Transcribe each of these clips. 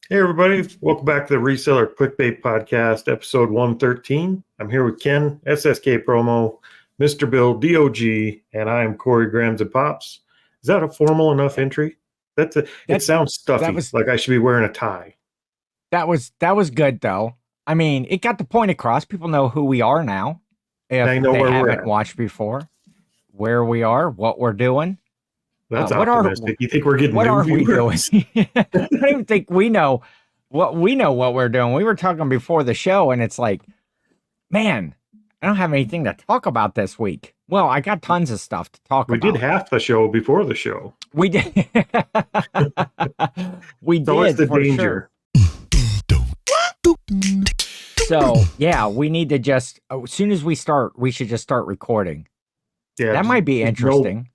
Hey everybody, welcome back to the Reseller Clickbait Podcast, episode 113. I'm here with Ken, SSK Promo, Mr. Bill, DOG, and I am Corey Grams and Pops. Is that a formal enough entry? It That sounds that stuffy, was like I should be wearing a tie. that was good though. I mean, it got the point across. People know who we are now, And if I know they where we're haven't at. watched before. Where we are, what we're doing. That's What are optimistic. You think we're getting what new are we doing? viewers? I don't even think we know what we're doing. We were talking before the show, and it's like, man, I don't have anything to talk about this week. Well, I got tons of stuff to talk We did about. half the show before the show. We did, we It's always did the for sure. danger. So yeah, we need to just as soon as we start, we should just start recording. Yeah, That might be just no interesting.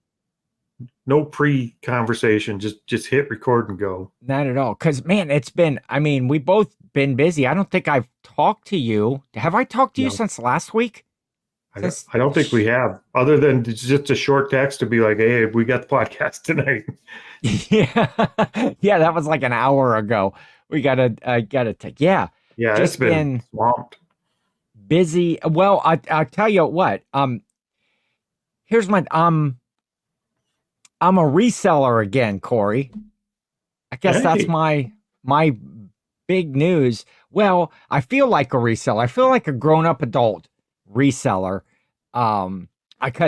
no pre-conversation. Just hit record and go. Not at all. Because, man, I mean, we both been busy. I don't think I've talked to you. Have I talked to you No. since last week? I don't, Since, I don't think we have, other than just a short text to be like, "Hey, we got the podcast tonight." yeah. Yeah, that was like an hour ago. We gotta take, yeah, Yeah, it's just been been swamped. busy. Well, I'll tell you what, here's I'm a reseller again, Corey. I guess that's Hey, my big news. Well, I feel like a reseller. I feel like a grown-up adult reseller. Because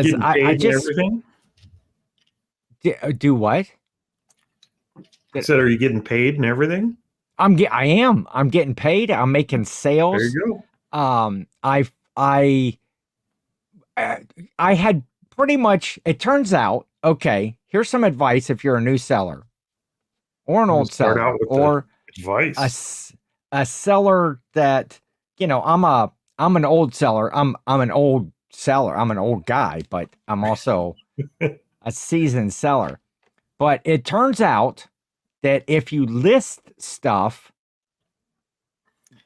getting I paid and just everything. do what? I said, "Are you getting paid and everything?" I am. I'm getting paid. I'm making There sales. you go. Um, I I uh, I had pretty much. It turns out, okay. Here's some advice if you're a new seller or an I'm gonna old start out seller with the or a advice. a seller that I'm an old seller. I'm an old seller. I'm an old guy, but I'm also a seasoned seller. But it turns out that if you list stuff,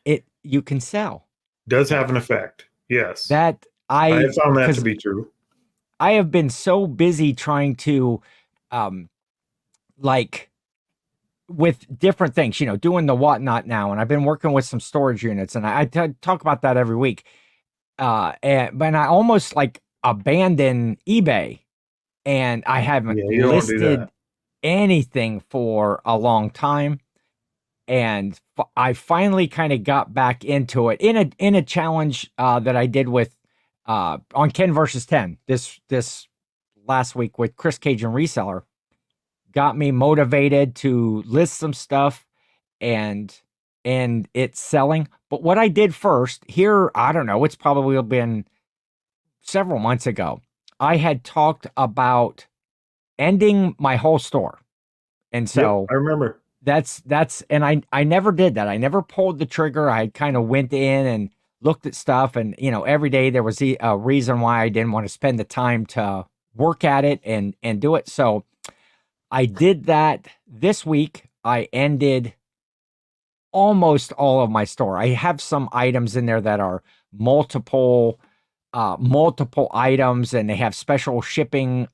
it you can sell. Does have an effect. Yes, That I have I found that to because be true. I have been so busy trying to um like with different things, doing the whatnot now, and I've been working with some storage units, and talk about that every week. But I almost like abandon eBay, and I haven't Yeah, you don't want to do listed that. anything for a long time. And I finally kind of got back into it in a challenge that I did with on Ken versus 10 this last week with Chris Cage and Reseller. Got me motivated to list some stuff and it's selling. But what I did first here, I don't know, it's probably been several months ago. I had talked about ending my whole store. And Yep, so I remember. that's and I never did that. I never pulled the trigger. I kind of went in and looked at stuff, and every day there was a reason why I didn't want to spend the time to work at it and do it. So I did that this week. I ended almost all of my store. I have some items in there that are multiple items, and they have special shipping.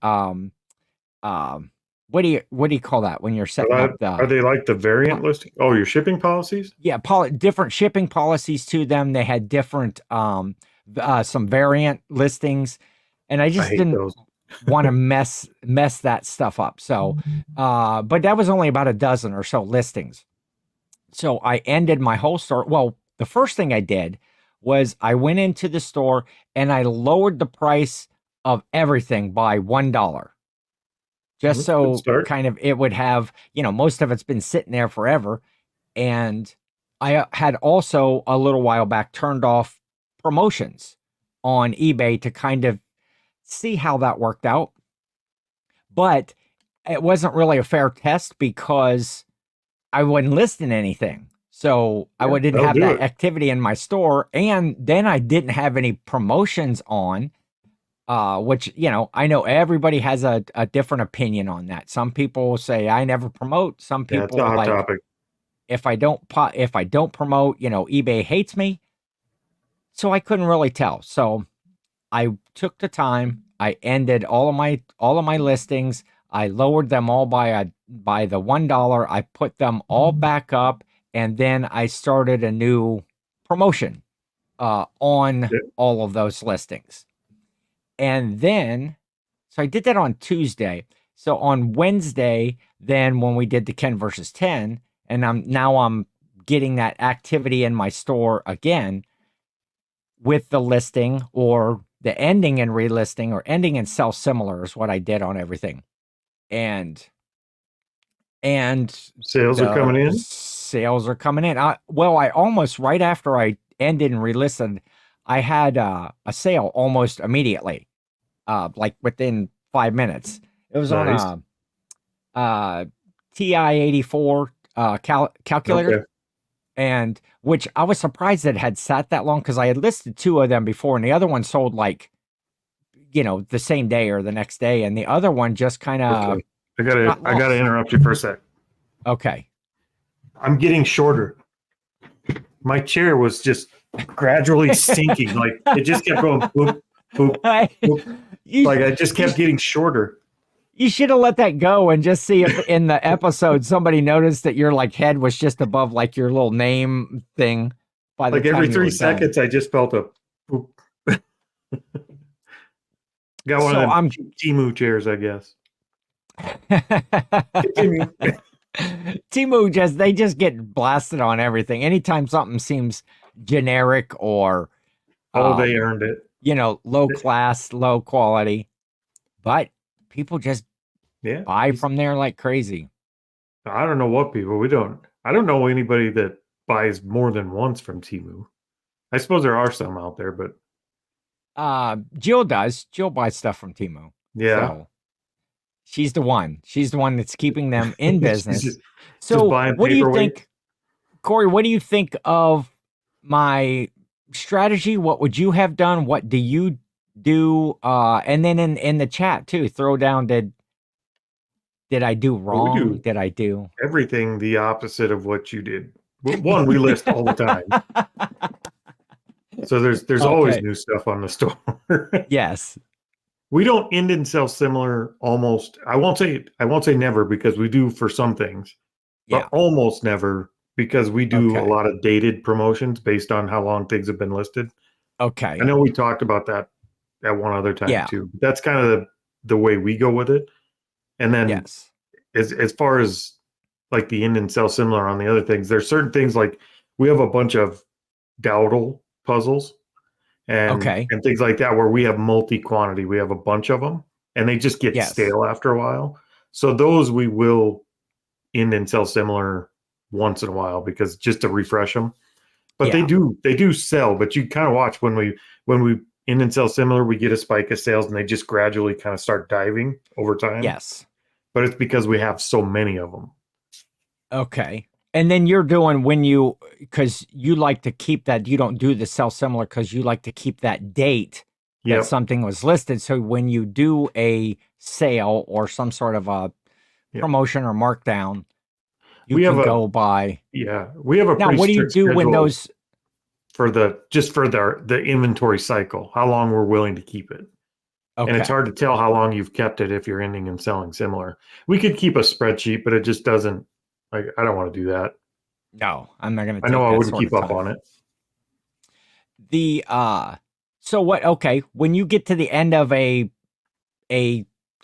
What do you call that when you're setting up Are the they like the variant listing? Oh, your shipping policies? yeah, different shipping policies to them. They had different some variant listings, and I I just hate didn't those. want to mess that stuff up. So but that was only about a dozen or so listings. So I ended my whole store. Well, the first thing I did was I went into the store and I lowered the price of everything by $1, just That's a good so start. kind of it would have, most of it's been sitting there forever. And I had also a little while back turned off promotions on eBay to kind of see how that worked out. But it wasn't really a fair test because I wasn't listing anything. So Yeah, didn't that'll have do that it. activity in my store. And then I didn't have any promotions on, which, I know everybody has a different opinion on that. Some people say I never promote. Some Yeah, it's a people hot like topic. if I don't promote, eBay hates me. So I couldn't really tell. So I took the time. I ended all of my listings. I lowered them all by the $1. I put them all back up, and then I started a new promotion on Yeah. all of those listings. And then, so I did that on Tuesday. So on Wednesday, then when we did the Ken versus 10, and I'm getting that activity in my store again with the listing or the ending and relisting or ending and sell similar is what I did on everything. And Sales are the coming in. sales are coming in. I almost right after I ended and relisted, I had a sale almost immediately, like within 5 minutes. It was on Nice. a TI-84 calculator, Okay. and which I was surprised that it had sat that long because I had listed two of them before, and the other one sold like the same day or the next day, and the other one just kind of Okay. I got gotta lost. interrupt you for a sec. Okay. I'm getting shorter. My chair was just gradually sinking. Like it just kept going boop, boop, boop. you Like I just you, kept getting shorter. you should have let that go and just see if in the episode somebody noticed that your like head was just above like your little name thing by the Like every time you three were done. seconds, I just felt a boop. Got one of So them I'm Timu chairs, I guess. Continue. Timu they just get blasted on everything. Anytime something seems generic or Oh, they um, earned it. low class, low quality, but people just Yeah. buy from there like crazy. I don't know what people. I don't know anybody that buys more than once from Timu. I suppose there are some out there, but Jill does. Jill buys stuff from Timu. yeah. So she's the one. She's the one that's keeping them in She's business. just So buying what do you paperweight. think, Corey? What do you think of my strategy? What would you have done? What do you do? And then in the chat too, throw down did I do But we wrong? do Did I do? everything the opposite of what you did. One, we list all the time. So there's always Okay. new stuff on the store. Yes. We don't end and sell similar almost. I won't say never because we do for some things, Yeah. but almost never because we do a Okay. lot of dated promotions based on how long things have been listed. I Okay. know we talked about that at one other time Yeah. too. That's kind of the way we go with it. And then Yes. as far as like the end and sell similar on the other things, there's certain things like we have a bunch of dowdle puzzles Okay. and things like that where we have multi quantity. We have a bunch of them and they just get Yes. stale after a while. So those we will end and sell similar once in a while because just to refresh them. But Yeah. they do sell, but you kind of watch when we end and sell similar, we get a spike of sales and they just gradually kind of start diving over time. Yes. But it's because we have so many of them. Okay. And then you're doing because you like to keep that, you don't do the sell similar because you like to keep that date that Yep. something was listed. So when you do a sale or some sort of a Yep. promotion or markdown, you We have can a go by. we have a Now, pretty what do you strict do when schedule those? for the inventory cycle, how long we're willing to keep it. And it's Okay. hard to tell how long you've kept it if you're ending and selling similar. We could keep a spreadsheet, but it just doesn't like I don't want to do that. No, I'm not going to I know take I that wouldn't sort keep of up time. on it. The so what? Okay, when you get to the end of a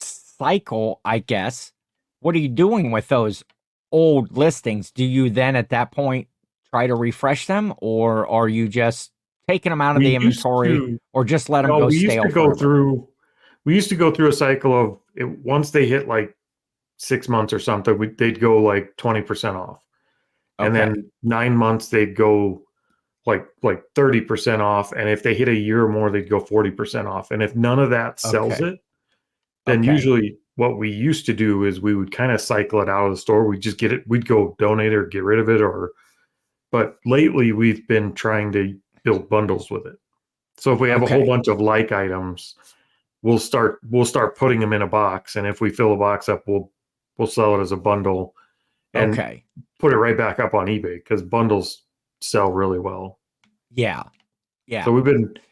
cycle, I guess, what are you doing with those old listings? Do you then at that point try to refresh them, or are you just taking them out of the We used inventory, to or just let them no, go stale forever? we used to go through a cycle of it once they hit like 6 months or something, they'd go like 20% off. And Okay, then 9 months they'd go like 30% off. And if they hit a year or more, they'd go 40% off. And if none of that sells okay, it, then okay, usually what we used to do is we would kind of cycle it out of the store. We'd just get it, we'd go donate it or get rid of it or but lately we've been trying to build bundles with it. So if we have a whole okay, bunch of like items, we'll start putting them in a box. And if we fill a box up, we'll sell it as a bundle and okay. put it right back up on eBay because bundles sell really well. Yeah, So yeah,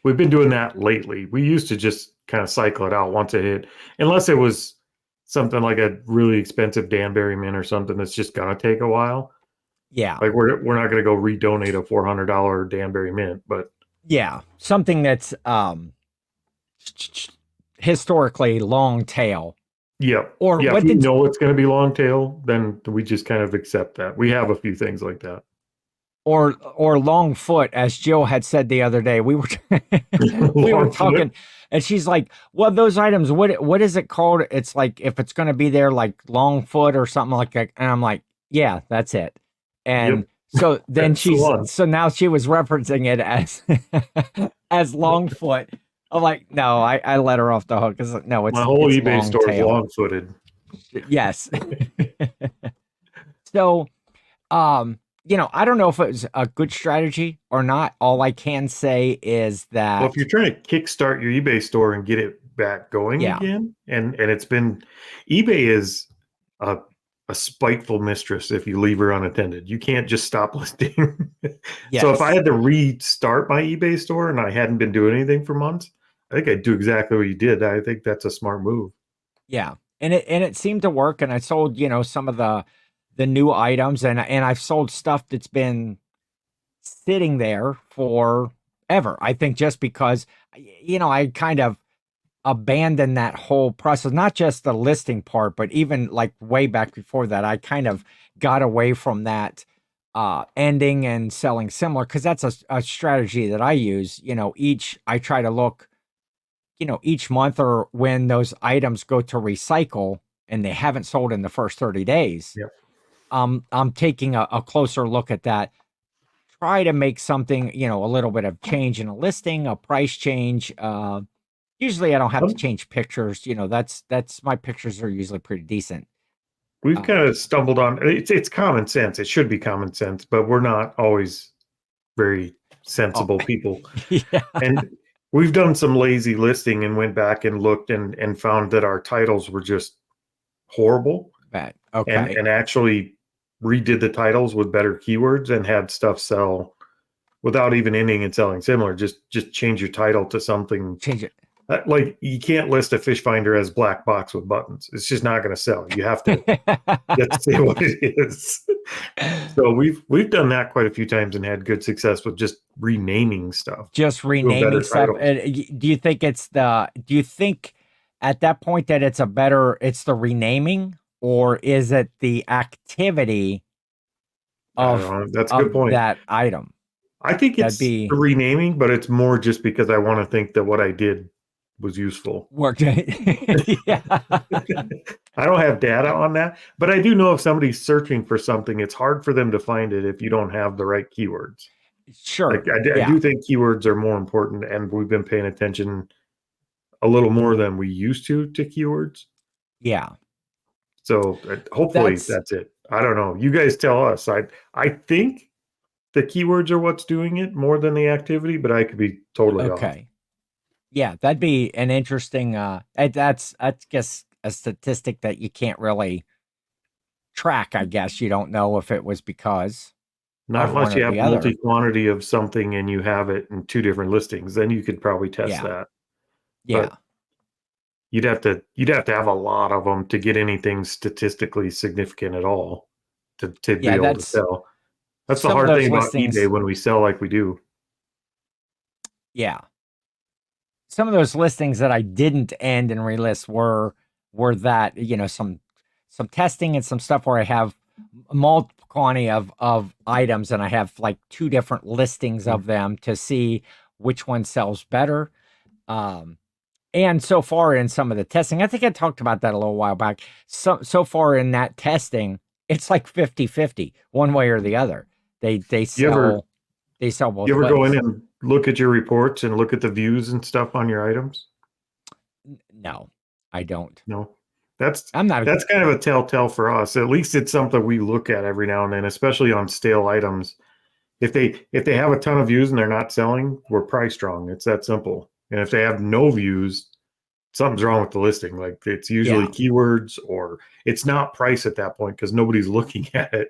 we've been doing that lately. We used to just kind of cycle it out once it hit, unless it was something like a really expensive Danbury mint or something that's just gonna take a while. Yeah. Like we're not going to go redonate a $400 Danbury mint, but Yeah. Something that's historically long tail. yeah, Or yeah. If what we did know it's going to be long tail, then we just kind of accept that. We have a few things like that. or long foot, as Jill had said the other day. We were we were Long foot. talking, and she's like, "Well, those items, what is it called? It's like if it's going to be there, like long foot or something like that." And I'm like, "Yeah, that's it." And Yep, so then that's the one. so now she was referencing it as as long foot. I'm like, no, I let her off the hook because no, My whole it's eBay long store is tail. long footed. Yes. So I don't know if it was a good strategy or not. All I can say is Well, if that, you're trying to kickstart your eBay store and get it back going yeah, again, and it's been eBay is a a spiteful mistress if you leave her unattended. You can't just stop listing. So if I yes, had to restart my eBay store and I hadn't been doing anything for months, I think I'd do exactly what you did. I think that's a smart move. yeah, and it seemed to work. And I sold, some of the new items, and I've sold stuff that's been sitting there forever. I think just because, I kind of abandoned that whole process, not just the listing part, but even like way back before that, I kind of got away from that ending and selling similar because that's a strategy that I use. I try to look, each month or when those items go to recycle and they haven't sold in the first 30 days. Yep. I'm taking a closer look at that, try to make something, a little bit of change in a listing, a price change. Usually I don't have to Um, change pictures. That's my pictures are usually pretty decent. We've Uh, kind of stumbled on it's common sense. It should be common sense, but we're not always very oh, sensible people. yeah, And we've done some lazy listing and went back and looked and found that our titles were just horrible bad. and Okay, and actually redid the titles with better keywords and had stuff sell without even ending and selling similar. Just change your title to something change it. like you can't list a fish finder as black box with buttons. It's just not going to sell. You have to say what it is. So we've done that quite a few times and had good success with just renaming stuff, Just doing renaming better stuff. titles. Do you think at that point that it's the renaming, or is it the activity I don't of know. That's a good point. that item? I think That'd it's the be renaming, but it's more just because I want to think that what I did was useful. worked. Yeah. I don't have data on that, but I do know if somebody's searching for something, it's hard for them to find it if you don't have the right keywords. Like Sure. I Yeah. do think keywords are more important, and we've been paying attention a little more than we used to keywords. Yeah. So hopefully That's that's it. I don't know. You guys tell us. I think the keywords are what's doing it more than the activity, but I could be totally off. okay. Yeah, that'd be an interesting that's I guess a statistic that you can't really track, I guess. You don't know if it was because Not of one unless or you have the other. multi-quantity of something and you have it in two different listings, then you could probably test Yeah. that. Yeah. But you'd have to have a lot of them to get anything statistically significant at all to be Yeah, able to that's sell. That's the some of hard thing those about eBay listings. when we sell like we do. Yeah. Some of those listings that I didn't end and relist were that, some testing and some stuff where I have multiple quantity of items and I have like two different listings Mm. of them to see which one sells better. Um, and so far in some of the testing, I think I talked about that a little while back. So far in that testing, it's like 50-50, one way or the other. They You ever sell you both ever go in ways. and look at your reports and look at the views and stuff on your items? No, I don't. No. That's I'm not a that's kind of a telltale for us. At least it's something we look at every now and then, especially on stale items. If they have a ton of views and they're not selling, we're price wrong. It's that simple. And if they have no views, something's wrong with the listing. Like it's usually yeah. keywords or it's not price at that point because nobody's looking at it.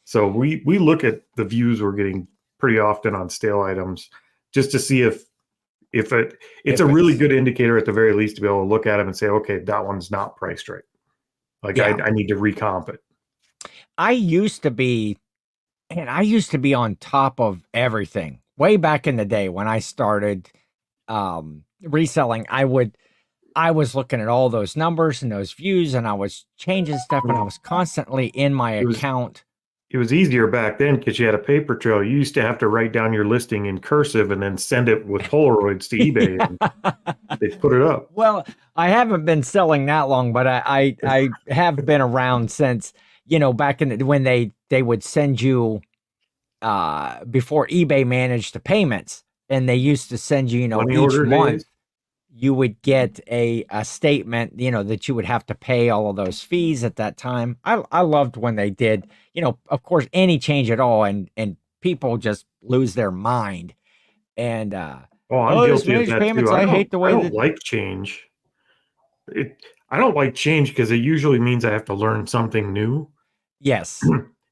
So we look at the views we're getting pretty often on stale items just to see if it's a If really it's good indicator at the very least to be able to look at them and say, okay, that one's not priced right. Like I, yeah. I need to recomp it. I used to be And I used to be on top of everything way back in the day when I started reselling. I was looking at all those numbers and those views, and I was changing stuff, and I was constantly in my It was account. it was easier back then because you had a paper trail. You used to have to write down your listing in cursive and then send it with Polaroids to eBay, and they put it up. Well, I haven't been selling that long, but I have been around since, back in when they would send you before eBay managed the payments, and they used to send you, Money each order month days. you would get a statement, that you would have to pay all of those fees at that time. I loved when they did, of course, any change at all, and people just lose their mind. And Oh, I'm oh, this guilty of managed that too. payments, I hate the I way don't that. like change. I don't like change because it usually means I have to learn something new, Yes.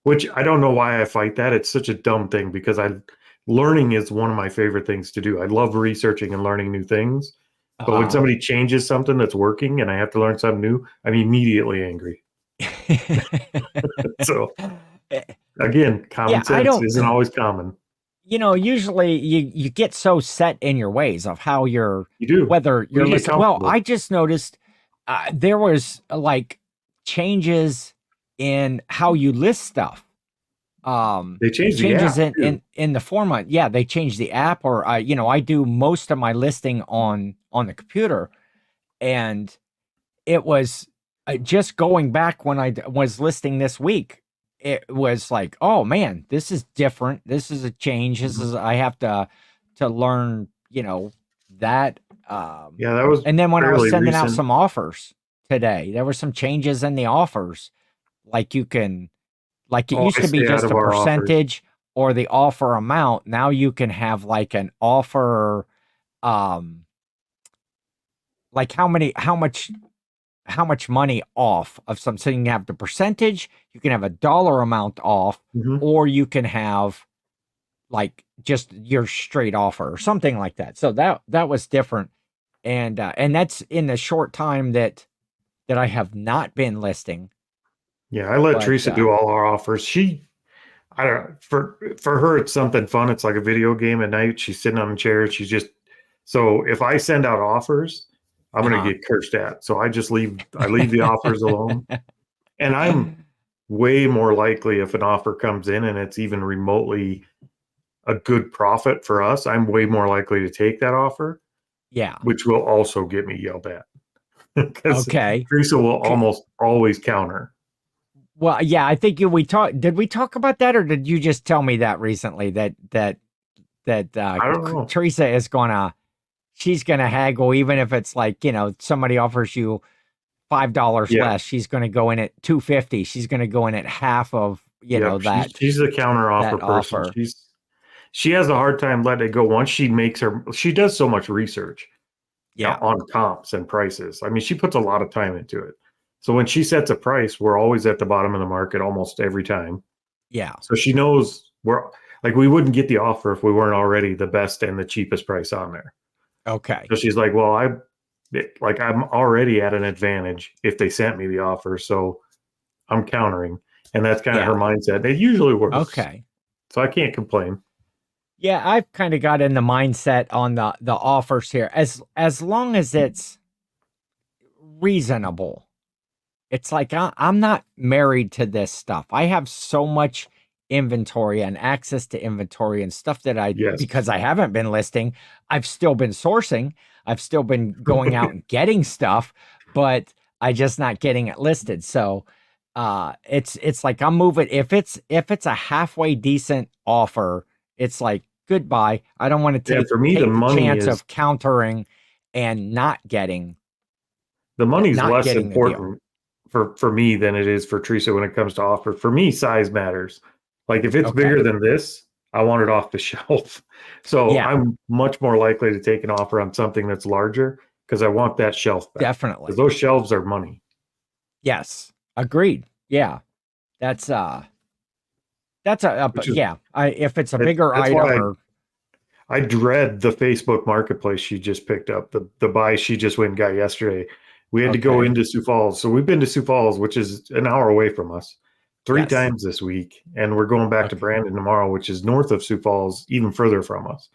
which I don't know why I fight that. It's such a dumb thing because learning is one of my favorite things to do. I love researching and learning new things. But when Uh, somebody changes something that's working and I have to learn something new, I'm immediately angry. So again, yeah, common I sense don't. isn't always common. Usually you get so set in your ways of how you're, You do. whether Well, you're you get listening. Well, comfortable. I just noticed there was like changes in how you list stuff. They changed the Changes app in too. the format. Yeah, they changed the app, or I do most of my listing on the computer, and it was just going back when was listing this week. It was like, oh man, this is different. This is a change. This Mhm. is I have to learn, that. Yeah, that was And then when I was fairly sending out recent. some offers today, there were some changes in the offers. Like you can, like it Oh, used I to be stay out just of a our offers. percentage or the offer amount. Now you can have like an offer, um, like how much money off of something. So you can have the percentage, you can have a dollar amount off, Hmm. or you can have like just your straight offer or something like that. So that was different, and that's in the short time that I have not been listing. Yeah, I let But Teresa do all our offers. I don't know, for her, it's something fun. It's like a video game at night. She's sitting on a chair. So if I send out offers, I'm gonna uh-huh. get cursed at. So I leave the offers alone. And I'm way more likely if an offer comes in and it's even remotely a good profit for us, I'm way more likely to take that offer, Yeah. which will also get me yelled at because Okay. Teresa will C- almost always counter. Well, yeah, I think we talked. Did we talk about that, or did you just tell me that recently that I don't know. Teresa is gonna she's gonna haggle even if it's like somebody offers you $5 Yeah. less. She's gonna go in at 250. She's gonna go in at half of Yep. She's a counter offer that person. offer. She has a hard time letting it go once she does so much research Yeah, on comps and prices. I mean, she puts a lot of time into it. So when she sets a price, we're always at the bottom of the market almost every time. yeah. So she knows we wouldn't get the offer if we weren't already the best and the cheapest price on there. Okay, So she's like, well, I'm already at an advantage if they sent me the offer. So I'm countering. And that's kind of her yeah, mindset. It usually works. okay. So I can't complain. Yeah, I've kind of got in the mindset on the offers here. As long as it's reasonable. It's like I'm not married to this stuff. I have so much inventory and access to inventory and stuff that Yes. because I haven't been listing, I've still been sourcing. I've still been going out and getting stuff, but I just not getting it listed. So it's like I'm moving. If it's a halfway decent offer, it's like goodbye. I don't want to Yeah, take for me, take the chance of countering and the money's not less getting the deal. important for me than it is for Teresa when it comes to offer. For me, size matters. Like if it's bigger Okay. than this, I want it off the shelf. So Yeah, I'm much more likely to take an offer on something that's larger because I want that shelf back. Because definitely. those shelves are money. Yes. Agreed. Yeah. That's Which is yeah. I if it's a bigger that's item why or I dread the Facebook marketplace she just picked up. The buy she just went and got yesterday. We had to go okay. into Sioux Falls. So we've been to Sioux Falls, which is an hour away from us. three Yes. times this week, and we're going back to Okay. Brandon tomorrow, which is north of Sioux Falls, even further from us.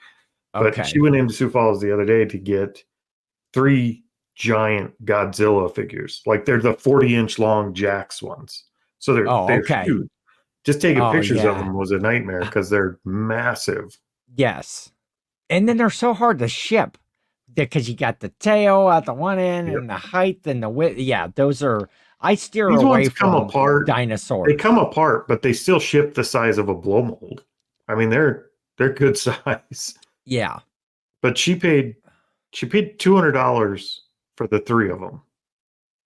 But she Okay. went into Sioux Falls the other day to get 3 giant Godzilla figures. Like they're the 40-inch long Jax ones. So Oh, they're okay. huge. Just taking Oh, pictures of yeah. them was a nightmare because they're massive. Yes. And then they're so hard to ship because you got the tail at the one end Yep. and the height and the width. Yeah, those are, I steer These away ones come from apart. They dinosaurs. come apart, but they still ship the size of a blow mold. I mean, they're good size. Yeah. But she paid $200 for the 3 of them.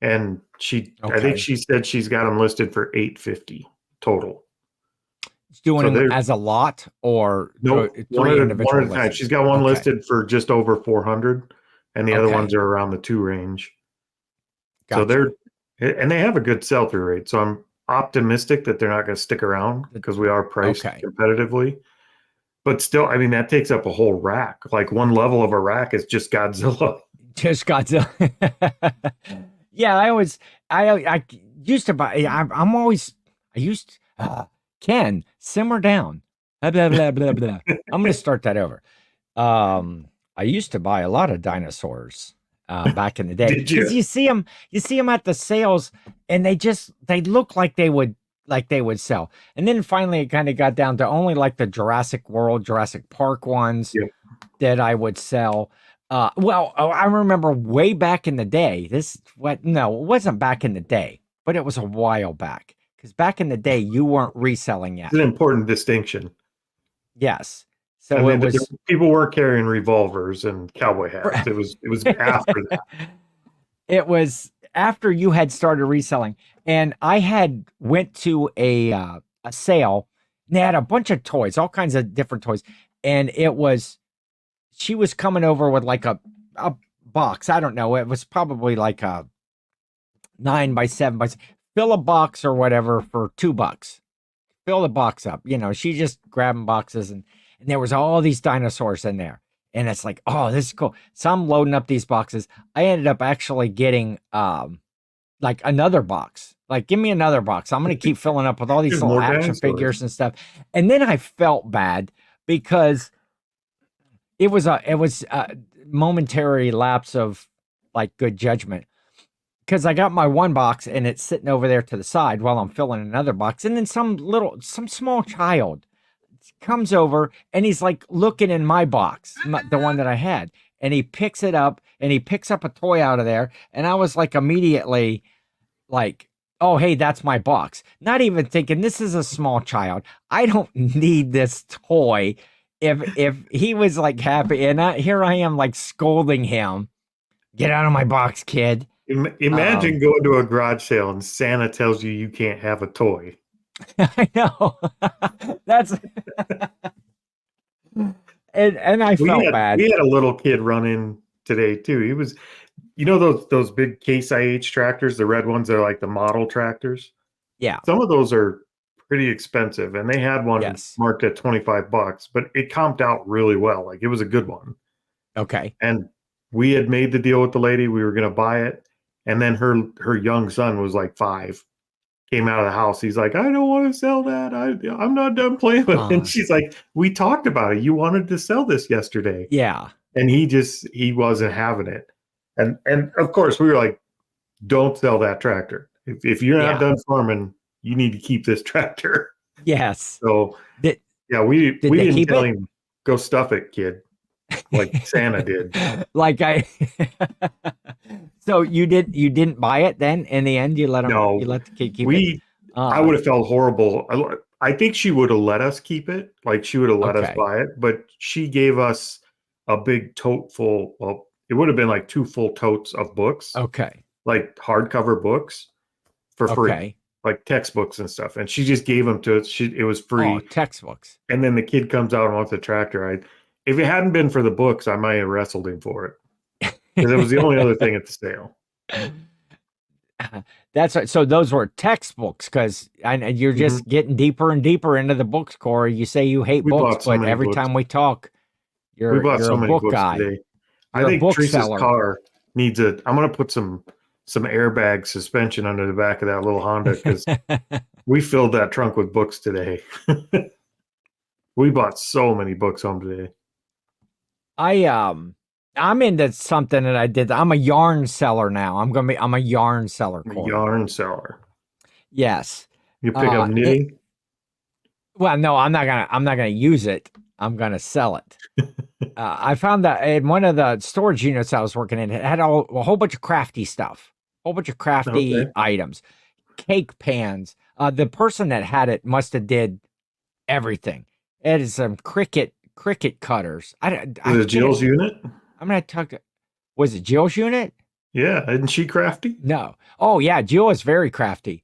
And I think Okay. she said she's got them listed for $850 total. Doing So them they're as a lot or nope, three one individual at a time. listings? She's got one Okay. listed for just over 400, and the other Okay. ones are around the 2 range. So Gotcha. they have a good sell-through rate. So I'm optimistic that they're not going to stick around because we are priced Okay. competitively. But still, I mean, that takes up a whole rack. Like one level of a rack is just Godzilla. Just Godzilla. Yeah, I used to buy. I'm always. I used. Ken, simmer down. Blah blah blah blah blah. I'm gonna start that over. I used to buy a lot of dinosaurs back in the day Did you? because you see them at the sales, and they look like they would sell. And then finally, it kind of got down to only like the Jurassic World, Jurassic Park ones Yep. that I would sell. I remember way back in the day. No, it wasn't back in the day, but it was a while back. Because back in the day, you weren't reselling yet. It's an important distinction. Yes. I So mean, it was people weren't carrying revolvers and cowboy hats. It was after that. it was after you had started reselling, and I had went to a sale. And they had a bunch of toys, all kinds of different toys, and she was coming over with like a box. I don't know. It was probably like a 9x7 fill a box or whatever for $2. Fill the box up. She just grabbing boxes and there was all these dinosaurs in there. And it's like, oh, this is cool. So I'm loading up these boxes. I ended up actually getting like another box. Like, give me another box. I'm gonna keep filling up with all these There's little more action dinosaurs. figures and stuff. And then I felt bad because it was a momentary lapse of like good judgment. Because I got my one box and it's sitting over there to the side while I'm filling another box. And then some small child comes over and he's like looking in my box, the one that I had. And he picks it up and he picks up a toy out of there. And I was like immediately like, oh, hey, that's my box. Not even thinking this is a small child. I don't need this toy. If he was like happy and here I am like scolding him, get out of my box, kid. Imagine going to a garage sale and Santa tells you you can't have a toy. I know. That's and I felt bad. We had a little kid run in today too. He was, those big Case IH tractors, the red ones that are like the model tractors. Yeah. Some of those are pretty expensive, and they had one Yes. marked at $25, but it comped out really well. Like it was a good one. Okay. And we had made the deal with the lady. We were going to buy it. And then her young son was like 5, came out of the house. He's like, I don't want to sell that. I'm not done playing with it. And she's like, we talked about it. You wanted to sell this yesterday. Yeah. And he wasn't having it. And of course we were like, don't sell that tractor. If you're not done farming, you need to keep this tractor. Yes. So we didn't tell him, go stuff it, kid. Like Santa did. Like So you didn't buy it then? In the end, you let him. No, you let the kid keep it. I would have felt horrible. I think she would have let us keep it. Like she would have let us buy it, but she gave us a big tote full. Well, it would have been like 2 full totes of books. Okay. Like hardcover books for free, like textbooks and stuff. And she just gave them to us. It was free. Oh, textbooks. And then the kid comes out and wants a tractor. If it hadn't been for the books, I might have wrestled him for it. Because it was the only other thing at the sale. That's right. So those were textbooks because you're just getting deeper and deeper into the books, Corey. You say you hate books, but every time we talk, you're a book guy. Today. I think Teresa's car needs I'm going to put some some airbag suspension under the back of that little Honda because we filled that trunk with books today. We bought so many books home today. I'm into something that I did. I'm a yarn seller now. I'm a yarn seller, A Corey. yarn seller. Yes. You pick up knitting? Well, no, I'm not gonna use it. I'm gonna sell it. I found that in one of the storage units I was working in, it had a whole bunch of crafty stuff, whole bunch of crafty items, cake pans. The person that had it must have did everything. It is some cricket cutters. Was it Jill's unit? I'm gonna talk to. Was it Jill's unit? Yeah, isn't she crafty? No. Oh yeah, Jill is very crafty.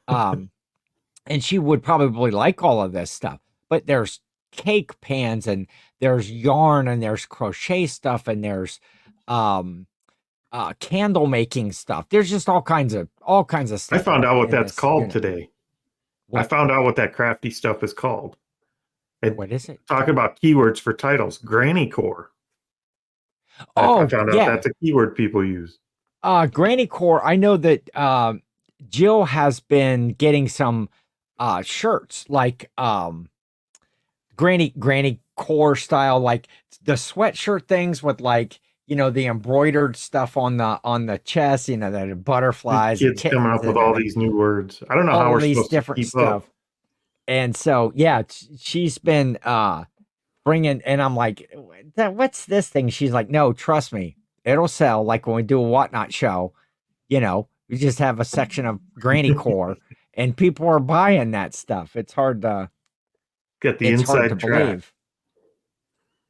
And she would probably like all of this stuff. But there's cake pans and there's yarn and there's crochet stuff and there's candle making stuff. There's just all kinds of stuff. I found out what that's called today. What? I found out what that crafty stuff is called. What is it? Talking about keywords for titles, granny core. Oh, I found out that's a keyword people use. Granny core. I know that Jill has been getting some shirts like granny core style, like the sweatshirt things with like, you know, the embroidered stuff on the chest, you know, the butterflies. Kids coming up with all these new words. I don't know how we're supposed to keep up. And so, yeah, she's been bringing, and I'm like, what's this thing? She's like, no, trust me, it'll sell. Like when we do a Whatnot show, you know, we just have a section of granny core and people are buying that stuff. It's hard to get the inside track. Believe.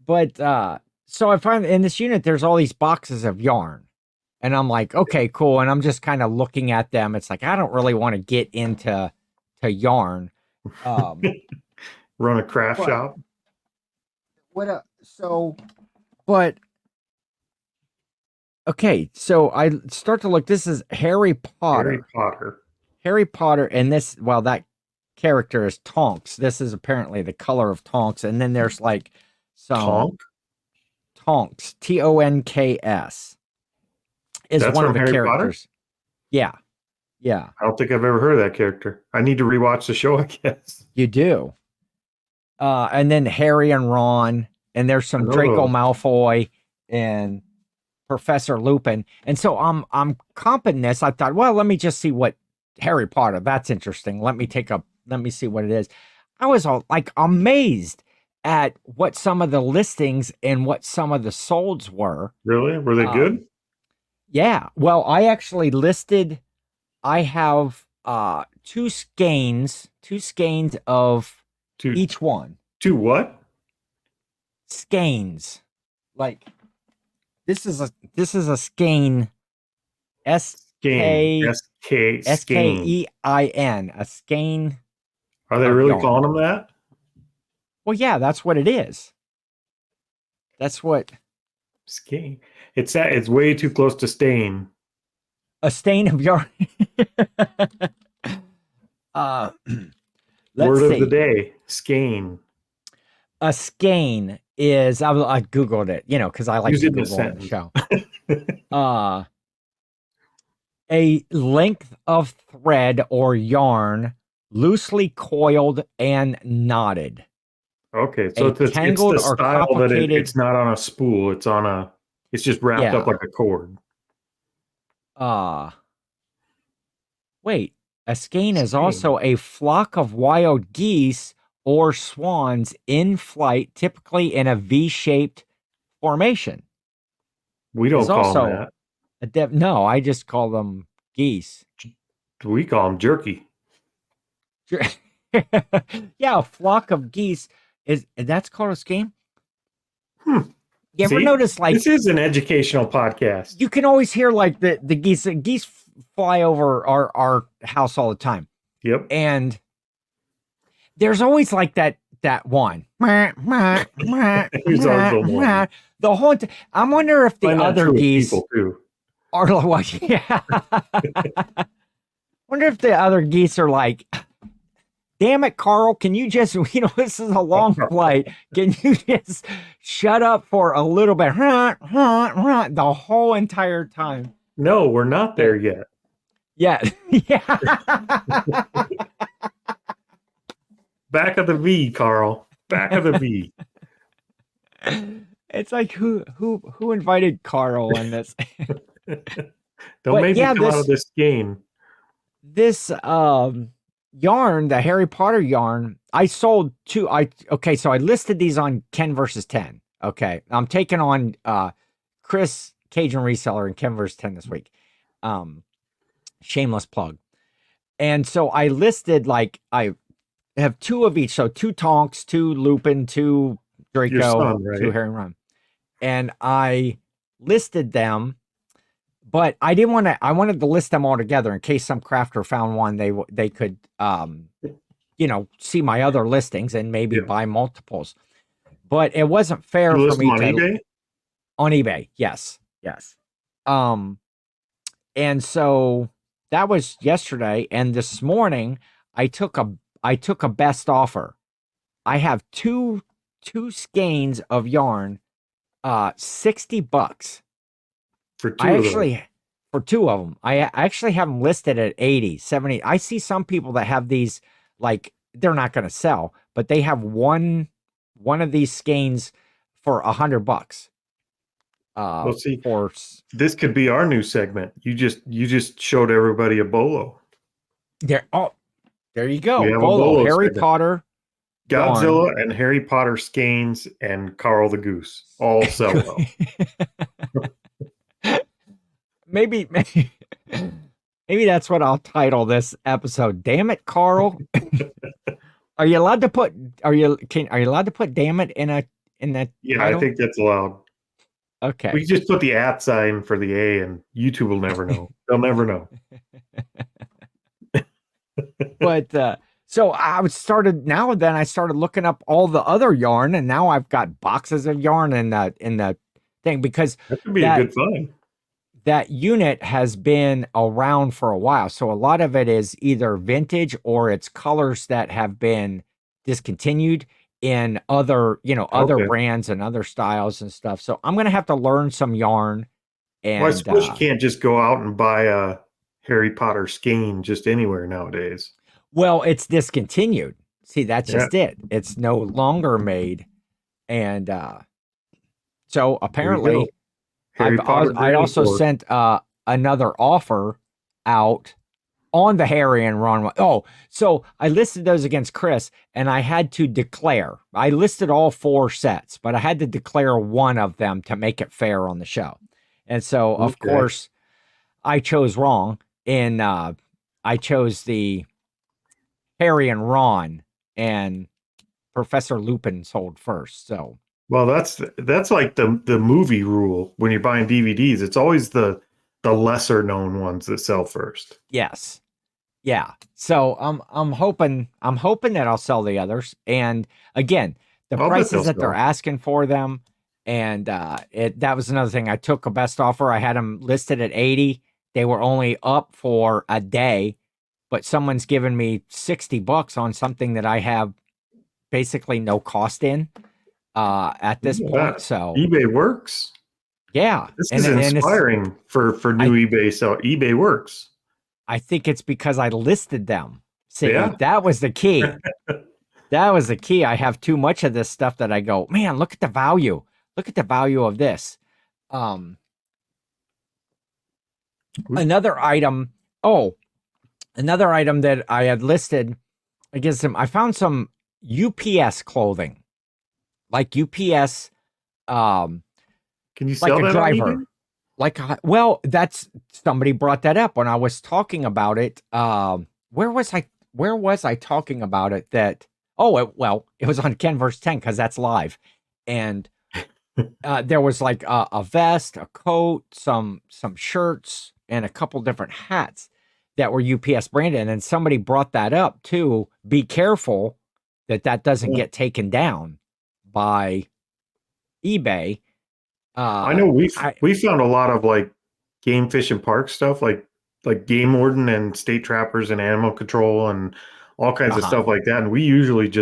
But so I find in this unit, there's all these boxes of yarn. And I'm like, okay, cool. And I'm just kind of looking at them. It's like, I don't really want to get into yarn. Run a craft shop. Okay, so I start to look. This is Harry Potter. Harry Potter, and this, well, that character is Tonks. This is apparently the color of Tonks, and then there's like some Tonks, Tonks, is one of the Harry characters. Potter? Yeah. I don't think I've ever heard of that character. I need to rewatch the show, I guess. You do. And then Harry and Ron, and there's some Draco Malfoy and Professor Lupin. And so I'm comping this. I thought, well, let me just see what Harry Potter, that's interesting. Let me see what it is. I was all like amazed at what some of the listings and what some of the solds were. Really? Were they good? Yeah. Well, I actually listed, I have two skeins of each one. Two what? Skeins. Like this is a skein. S-K-E-I-N. A skein. Are they really calling them that? Well, yeah, that's what it is. That's what skein. It's way too close to stain. A stain of yarn. Word of the day, skein. A skein is, I Googled it, you know, because I like to Google on the show. A length of thread or yarn loosely coiled and knotted. Okay, so it's the style that it's not on a spool. It's just wrapped up like a cord. Wait, a skein is also a flock of wild geese or swans in flight, typically in a V-shaped formation. We don't call them that. No, I just call them geese. We call them jerky. Yeah, a flock of geese that's called a skein. You ever notice, like, this is an educational podcast. You can always hear like the geese fly over our house all the time. Yep. And there's always like that one. The whole time. I wonder if the other geese are like, yeah. Wonder if the other geese are like, damn it, Carl, can you just, you know, this is a long flight. Can you just shut up for a little bit? The whole entire time. No, we're not there yet. Yeah. Yeah. Back of the V, Carl. Back of the V. It's like who invited Carl in this? Don't But make me yeah, come out of this game. this yarn, the Harry Potter yarn, I sold two. So I listed these on Ken versus 10. Okay. I'm taking on Chris Cajun Reseller and Ken versus 10 this week. Shameless plug. And so I listed, like, I have two of each. So 2 Tonks, 2 Lupin, 2 Your Draco, son, right? 2 Harry Ron. And I listed them, but I didn't want to. I wanted to list them all together in case some crafter found one. They could, see my other listings and maybe buy multiples. But it wasn't fair You for list me them on to eBay? on eBay. Yes. And so that was yesterday, and this morning I took a best offer. I have two skeins of yarn, $60. For two of them. For 2 of them, I actually have them listed at 80, 70. I see some people that have these, like, they're not going to sell, but they have one of these skeins for $100. Well, see, For this could be our new segment. You just showed everybody a bolo. there. Oh, there you go. We have a Bolo, bolo Harry segment. Potter, Godzilla and Harry Potter skeins and Carl the Goose all sell well. maybe that's what I'll title this episode. Damn it, Carl. Are you allowed to put damn it in that Yeah, title? I think that's allowed. Okay. We just put the @ sign for the A, and YouTube will never know. They'll never know. But so I started looking up all the other yarn, and now I've got boxes of yarn in the thing, because That could be a good find. that unit has been around for a while. So a lot of it is either vintage or it's colors that have been discontinued in other brands and other styles and stuff. So I'm going to have to learn some yarn. And Well, I suppose you can't just go out and buy a Harry Potter skein just anywhere nowadays. well, it's discontinued. See, that's just it. It's no longer made. And so apparently I also sent another offer out on the Harry and Ron one. Oh, so I listed those against Chris, and I had to declare. I listed all 4 sets, but I had to declare one of them to make it fair on the show. And so, of course, I chose wrong, and I chose the Harry and Ron, and Professor Lupin sold first. So, well, that's like the movie rule when you're buying DVDs. It's always the lesser known ones that sell first. yes. Yeah. So I'm hoping that I'll sell the others. And again, the prices that they're asking for them, and that was another thing. I took a best offer. I had them listed at 80. They were only up for a day, but someone's given me $60 on something that I have basically no cost in at this point. So eBay works. Yeah. This is inspiring for new eBay. So eBay works. I think it's because I listed them. See, that was the key. That was the key. I have too much of this stuff that I go, man, look at the value. Look at the value of this. Another item that I had listed against them, I found some UPS clothing. Like UPS, can you sell like that a driver? on eBay? That's somebody brought that up when I was talking about it. Where was I talking about it? It was on Ken vs. 10 because that's live, and there was like a vest, a coat, some shirts, and a couple different hats that were UPS branded. And somebody brought that up too. Be careful that doesn't get taken down by eBay. I know we found a lot of like game fish and park stuff, like game warden and state trappers and animal control and all kinds of stuff like that. And we usually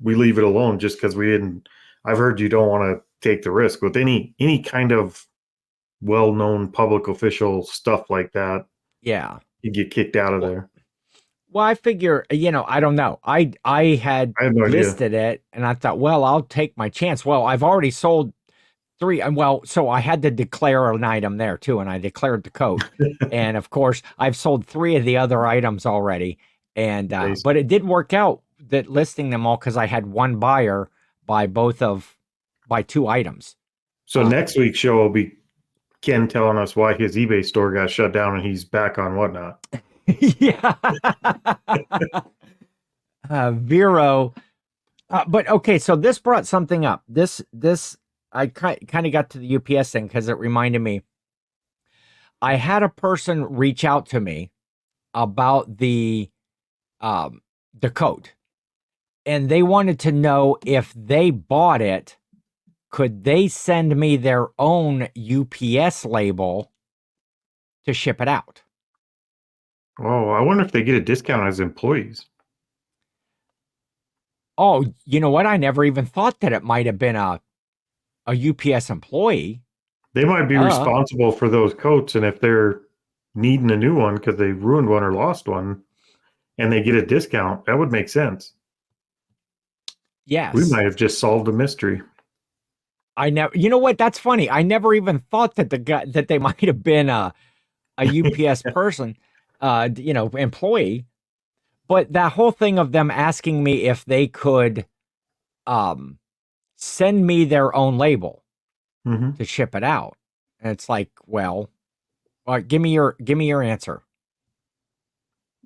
we leave it alone just because I've heard you don't want to take the risk with any kind of well-known public official stuff like that, Yeah. you get kicked out of Well, there. well, I figure, I don't know. I had I have no idea. listed it and I thought, well, I'll take my chance. Well, I've already sold 3. Well, so I had to declare an item there too, and I declared the coat. And of course, I've sold 3 of the other items already. And Nice. but it did work out that listing them all because I had one buyer buy buy 2 items. So next week's show will be Ken telling us why his eBay store got shut down and he's back on Whatnot. Yeah. Vero. But okay, so this brought something up. This I kind of got to the UPS thing because it reminded me. I had a person reach out to me about the coat, and they wanted to know if they bought it, could they send me their own UPS label to ship it out? Oh, I wonder if they get a discount as employees. Oh, you know what? I never even thought that it might have been a UPS employee. They might be responsible for those coats, and if they're needing a new one because they ruined one or lost one, and they get a discount, that would make sense. Yes. We might have just solved a mystery. I never, you know what? That's funny. I never even thought that that they might have been a UPS person, employee. But that whole thing of them asking me if they could send me their own label to ship it out. And it's like, well, give me your answer.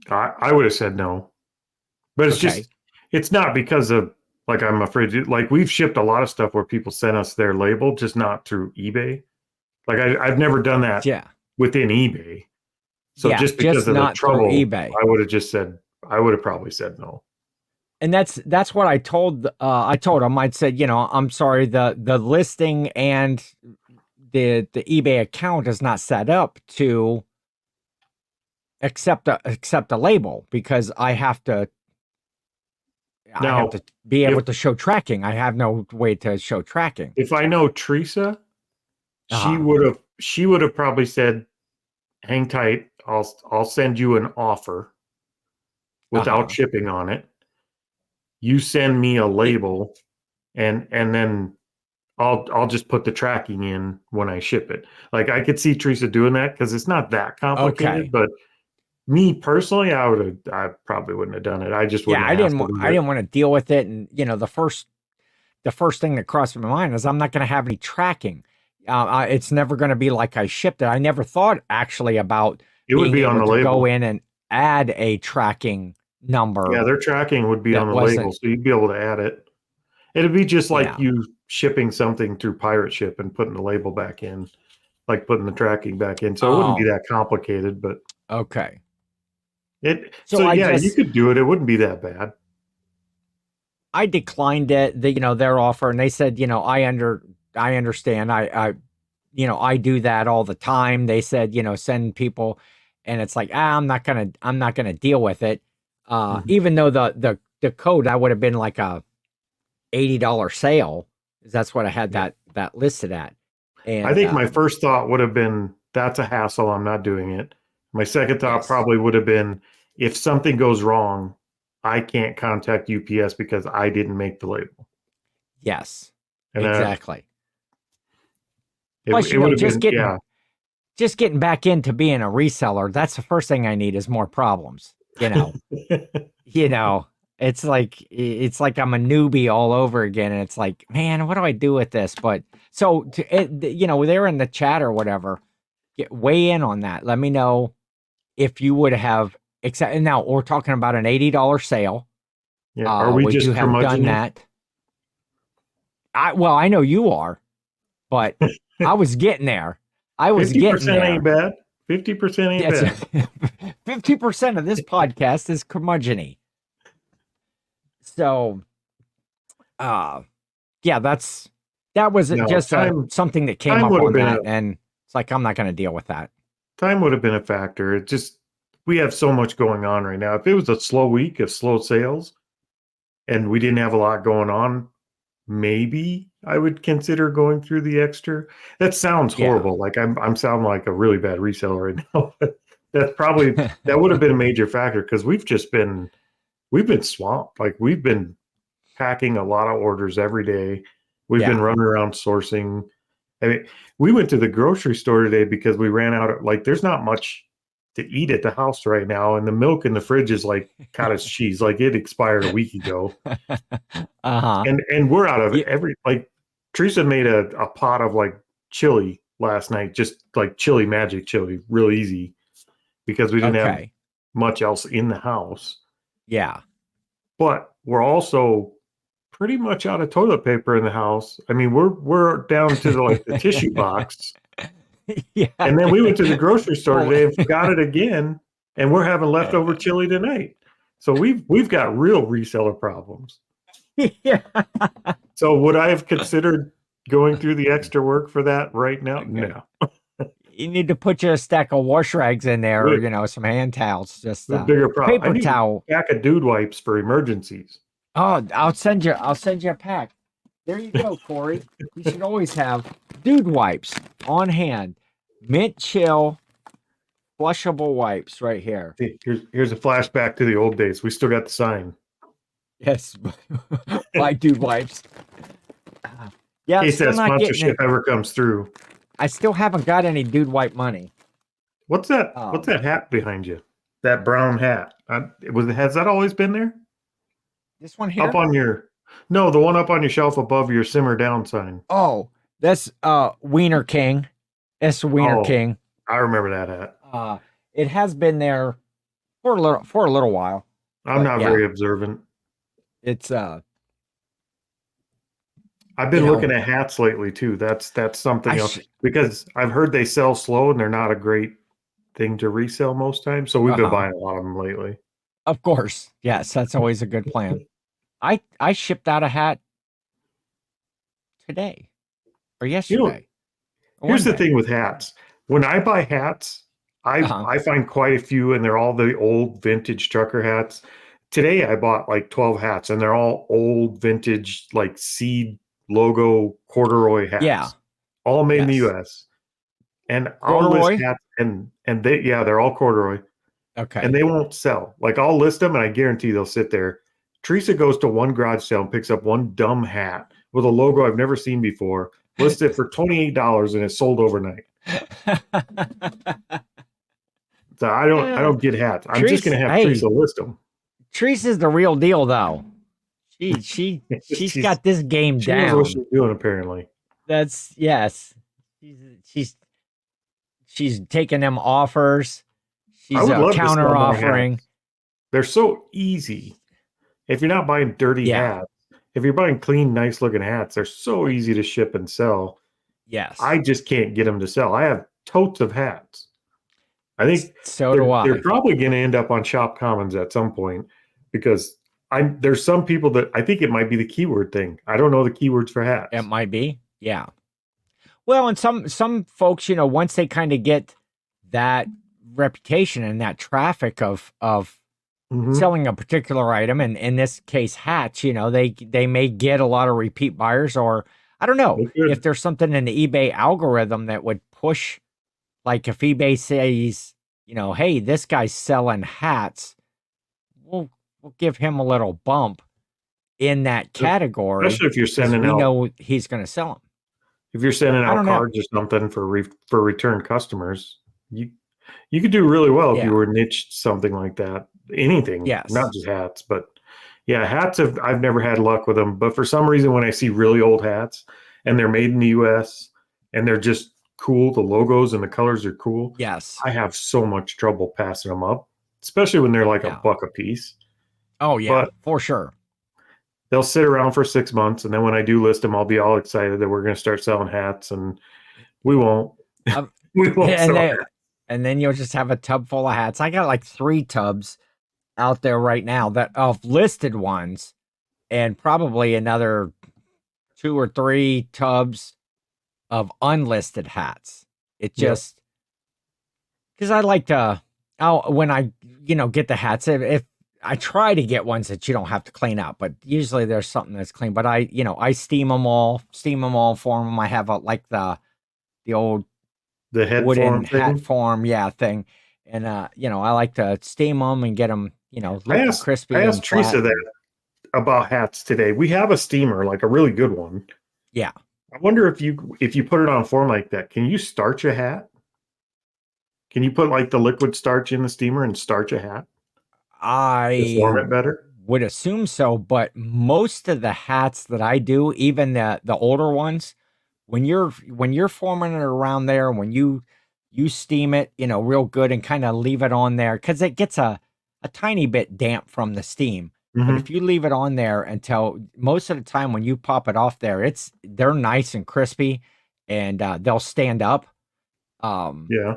I would have said no. But it's just, it's not because of, like, I'm afraid to, like, we've shipped a lot of stuff where people sent us their label, just not through eBay. Like, I've never done that within eBay. So just because of the trouble, eBay, I would have probably said no. And that's what I told him. I'd said, I'm sorry, the listing and the eBay account is not set up to accept a label because I have to be able to show tracking. I have no way to show tracking. If I know Teresa, she would have probably said, hang tight, I'll send you an offer without shipping on it. You send me a label and then I'll just put the tracking in when I ship it. Like, I could see Teresa doing that because it's not that complicated, but me personally, I probably wouldn't have done it. I just wouldn't. I didn't want to deal with it. And the first thing that crossed my mind is I'm not going to have any tracking. It's never going to be like I shipped it. I never thought actually about it would be on the label. Go in and add a tracking number. Yeah, their tracking would be on the label, so you'd be able to add it. It'd be just like you shipping something through Pirate Ship and putting the label back in, like putting the tracking back in. So it wouldn't be that complicated, but okay. So you could do it. It wouldn't be that bad. I declined it, their offer, and they said, I understand. I do that all the time. They said, send people, and it's like, I'm not gonna deal with it. Even though the code, that would have been like a $80 sale. That's what I had that listed at. And I think my first thought would have been, that's a hassle, I'm not doing it. My second thought probably would have been, if something goes wrong, I can't contact UPS because I didn't make the label. Yes, and exactly. Plus, just getting back into being a reseller, that's the first thing I need is more problems. It's like I'm a newbie all over again, and it's like, man, what do I do with this? But so they're in the chat or whatever. Weigh in on that. Let me know if you would have accepted. Now we're talking about an $80 sale. Yeah, are we just have done that? I know you are, but I was getting there. 50% ain't bad. 50% ain't bad. 50% of this podcast is curmudgeon-y. So, that was just something that came up on that, and it's like, I'm not going to deal with that. Time would have been a factor. It just, we have so much going on right now. If it was a slow week of slow sales and we didn't have a lot going on, maybe I would consider going through the extra. That sounds Yeah. horrible. Like I'm sounding like a really bad reseller right now. But that's probably that would have been a major factor because we've been swamped. Like we've been packing a lot of orders every day. We've been Yeah. running around sourcing. I mean, we went to the grocery store today because we ran out of like there's not much to eat at the house right now, and the milk in the fridge is like cottage cheese, like it expired a week ago. Uh-huh. And we're out of Yeah. every like Teresa made a pot of like chili last night, just like chili magic chili, real easy because we didn't have Okay. much else in the house. Yeah. But we're also pretty much out of toilet paper in the house. I mean, we're down to the tissue box. Yeah. And then we went to the grocery store Well, today and forgot it again, and we're having leftover chili tonight. So we've got real reseller problems. yeah. So would I have considered going through the extra work for that right now? No. You need to put your stack of wash rags in there, or, We some hand towels, just have a bigger problem. I paper need a towel. pack of dude wipes for emergencies. Oh, I'll send you a pack. There you go, Corey. You should always have dude wipes on hand. Mint chill, flushable wipes right here. See, here's a flashback to the old days. We still got the sign. Yes. Buy dude wipes. Yeah, In I'm case still that not getting sponsorship it. ever comes through. I still haven't got any dude wipe money. What's that? Um, What's that hat behind you? That brown hat. Has that always been there? This one Up here? on your No, the one up on your shelf above your simmer down sign. Oh, that's Wiener King. It's Wiener Oh, King. I remember that hat. It has been there for a little while. I'm But not yeah, very observant. it's I've you been looking know, at hats lately too. That's something I else sh- because I've heard they sell slow and they're not a great thing to resell most times. So we've been uh-huh. buying a lot of them lately. Of course. Yes, that's always a good plan. I shipped out a hat today or You know, yesterday. Or here's one the day. thing with hats. When I buy hats, Uh-huh. I find quite a few and they're all the old vintage trucker hats. Today I bought like 12 hats and they're all old vintage like seed logo corduroy Yeah. hats, all made in the Yes. US. And I'll list Corduroy? hats and they they're all corduroy and Okay. they won't sell. Like I'll list them and I guarantee they'll sit there. Teresa goes to one garage sale and picks up one dumb hat with a logo I've never seen before, lists it for $28 and it's sold overnight. So I don't get hats. I'm just Treese, gonna have Teresa hey, list them. Treese is the real deal though. She's got this game She knows what down. she's doing apparently. That's yes. She's she's she's taking them offers. I She's would love to counter sell more offering. hats. They're so easy. If you're not buying dirty Yeah. hats, if you're buying clean, nice looking hats, they're so easy to ship and sell. Yes. I just can't get them to sell. I have totes of hats. I think So do they're I. probably going to end up on Shop Commons at some point because there's some people that I think it might be the keyword thing. I don't know the keywords for hats. It might be. Yeah. Well, and some folks, once they kind of get that reputation and that traffic of Mhm. selling a particular item, and in this case hats, they may get a lot of repeat buyers, or I don't know They could. if there's something in the eBay algorithm that would push, like if eBay says, hey, this guy's selling hats, we'll give him a little bump in that category Especially if you're because sending we out know he's going to sell them. if you're sending I out don't know. cards or something for return customers. You could do really well if you Yeah. were niched something like that. Anything, Yes. not just hats, but yeah, hats I've never had luck with them. But for some reason, when I see really old hats and they're made in the U.S. and they're just cool, the logos and the colors are cool. Yes. I have so much trouble passing them up, especially when they're like Yeah. $1 a piece. Oh yeah, But for sure. they'll sit around for 6 months, and then when I do list them, I'll be all excited that we're going to start selling hats, and we won't. Um, We won't and sell then hats. and then you'll just have a tub full of hats. I got like 3 tubs out there right now that of listed ones, and probably another 2 or 3 tubs of unlisted hats. It Yep. just because I like to when I get the hats, if I try to get ones that you don't have to clean out, but usually there's something that's clean. But I steam them all, form them. I have like the old The head wooden form hat thing. form, yeah, thing. And I like to steam them and get them, I looking asked I crispy asked and flat. Teresa that about hats today. We have a steamer, like a really good one. Yeah. I wonder if you put it on form like that, can you starch a hat? Can you put like the liquid starch in the steamer and starch a hat to I form it better? would assume so, but most of the hats that I do, even the older ones, when you're forming it around there, when you steam it, real good and kind of leave it on there because it gets a tiny bit damp from the steam. But Hmm. if you leave it on there until most of the time when you pop it off there, they're nice and crispy and they'll stand up. Um, Yeah.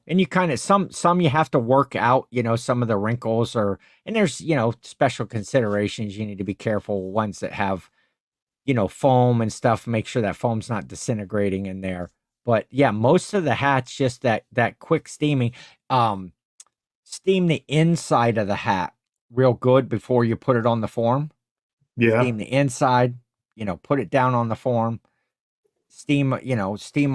and you kind of some you have to work out, some of the wrinkles and there's, special considerations you need to be careful ones that have, foam and stuff, make sure that foam's not disintegrating in there. But yeah, most of the hats just that quick steaming. Steam the inside of the hat real good before you put it on the form. Yeah. Steam the inside, put it down on the form. Steam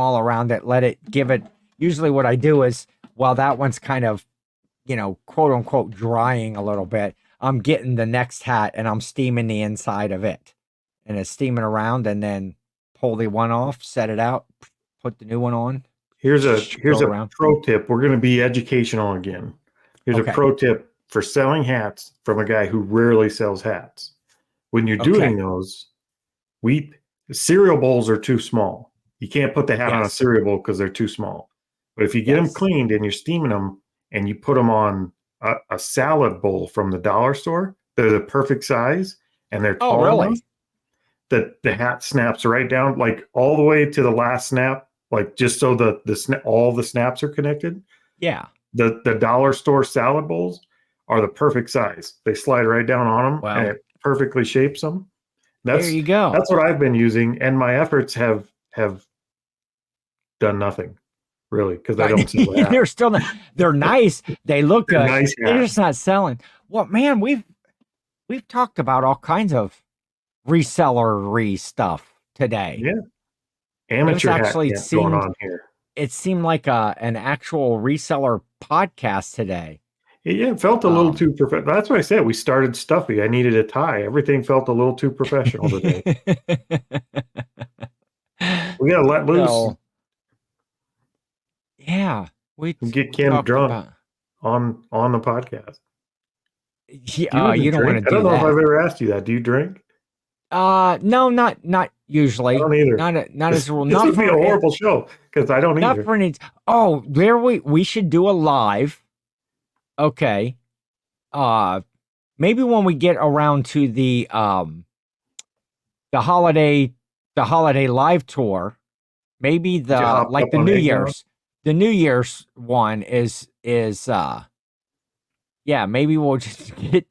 all around it, let it give it. Usually what I do is while that one's kind of, quote unquote drying a little bit, I'm getting the next hat and I'm steaming the inside of it. And it's steaming around and then pull the one off, set it out, put the new one on, Here's a go here's a around. pro tip. We're going to be educational again. Here's a Okay. pro tip for selling hats from a guy who rarely sells hats. When you're doing Okay. those, we cereal bowls are too small. You can't put the hat on a Yes. cereal bowl because they're too small. But if you get them Yes. cleaned and you're steaming them and you put them on a salad bowl from the dollar store, they're the perfect size and they're Oh, tall enough really? that the hat snaps right down, like all the way to the last snap, like just so all the snaps are connected. Yeah. The dollar store salad bowls are the perfect size. They slide right down on them and Well, it perfectly shapes them. there That's you go. that's what I've been using, and my efforts have done nothing really because I don't sell hats. They're still not, they're nice. They look They're good. nice They're just hats. not selling. Well, man, we've talked about all kinds of resellery stuff today. Yeah, It was amateur hat actually camp going seemed on here. it seemed like an actual reseller podcast today. Yeah, it felt a little Um too professional. That's why I said we started stuffy. I needed a tie. Everything felt a little too professional today. We got to let loose so yeah, we and get we Ken talked drunk about on the podcast. Do you yeah, even you don't want drink? to I don't do know if I've that. ever asked you that. Do you drink? No, not I usually. don't either. Not as a rule. This Not would be a for it. horrible show because I don't Not either. for any. Oh, there we should do a live. Okay. Uh, maybe when we get around to the holiday the holiday live tour, maybe Get you hopped up the on eggnog. The New Year's one is yeah, maybe we'll just get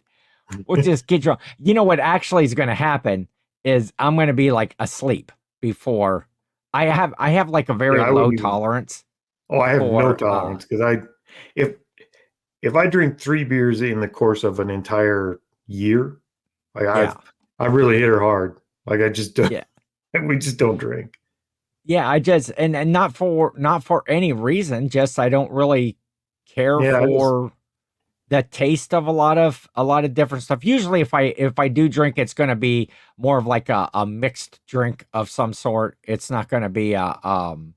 drunk. You know what actually is going to happen is I'm going to be like asleep before I have like a Yeah, very I low wouldn't even. tolerance Oh, I have no for tolerance because if if I drink 3 beers in the course of an entire year, like yeah. I've really hit her hard. Like I just don't, Yeah. we just don't drink. Yeah, I just and not for any reason, just I don't really care Yeah, I just for the taste of a lot of different stuff. Usually if I do drink, it's gonna be more of like a mixed drink of some sort. It's not gonna be I don't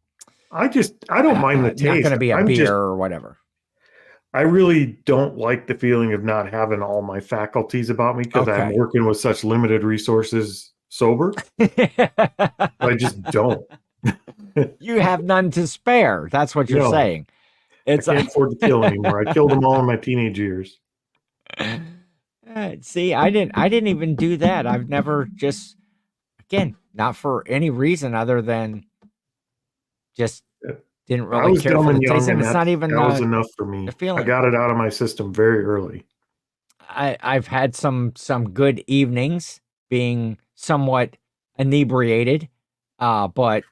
mind the not taste. gonna be a beer or whatever. I really don't like the feeling of not having all my faculties about me because I'm Okay. working with such limited resources sober. I just don't. You have none to spare. That's what you're No, saying. I It's can't afford to kill anymore. I killed them all in my teenage years. see, I didn't even do that. I've never just again, not for any reason other than just didn't I really was care dumb for the and taste, young, and and it's not even that was enough for the me. I feeling. got it out of my system very early. I've had some good evenings being somewhat inebriated, but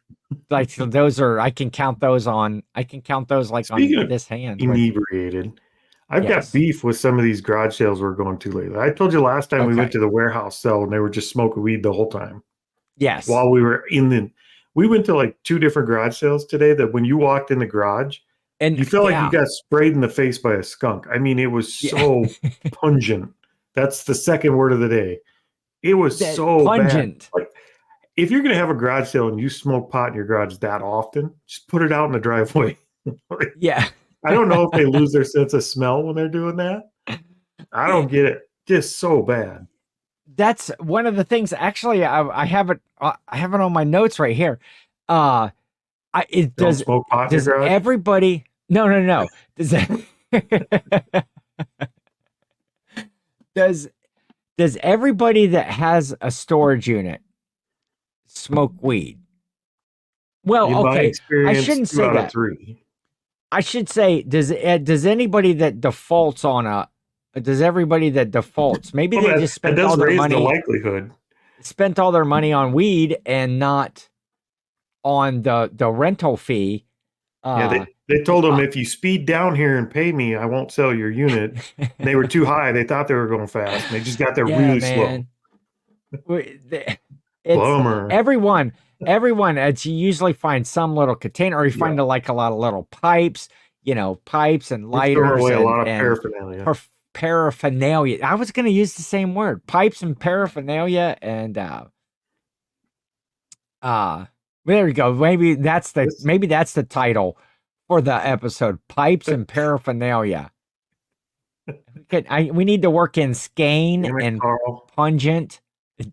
like so those are I can count those like on Speaking of this hand. But inebriated, I've got Yes. beef with some of these garage sales we're going to lately. I told you last time we went Okay. to the warehouse sale and they were just smoking weed the whole time Yes. while we were in the. We went to like 2 different garage sales today that when you walked in the garage, And you felt like you yeah. got sprayed in the face by a skunk. I mean, it was Yeah. so pungent. That's the second word of the day. It was That so bad. pungent. Like, if you're going to have a garage sale and you smoke pot in your garage that often, just put it out in the driveway. Like, Yeah. I don't know if they lose their sense of smell when they're doing that. I don't get it. Just so bad. That's one of the things. Actually, I have it. I have it on my notes right here. Uh, it Don't does. smoke pot in your Does garage. everybody? No, no, no. Does does does everybody that has a storage unit smoke weed? Well, In my okay. I experience, shouldn't 2 say out of that. 3. I should say, does anybody that defaults on a does everybody that defaults, maybe Well, they just that spent all does their raise the money likelihood. on weed and not on the rental fee. Yeah, Uh, they told them uh if you speed down here and pay me, I won't sell your unit. And they were too high. They thought they were going fast, and they just got there yeah, really slow. man. It's Bummer. everyone. It's you usually find some little container, or you Yeah, find like a lot of little pipes, pipes and we're throwing lighters away a lot of and paraphernalia. paraphernalia. I was going to use the same word, pipes and paraphernalia, and there we go. This, Maybe that's the title for the episode, pipes and paraphernalia. We need to work in skein damn it, and Carl. pungent.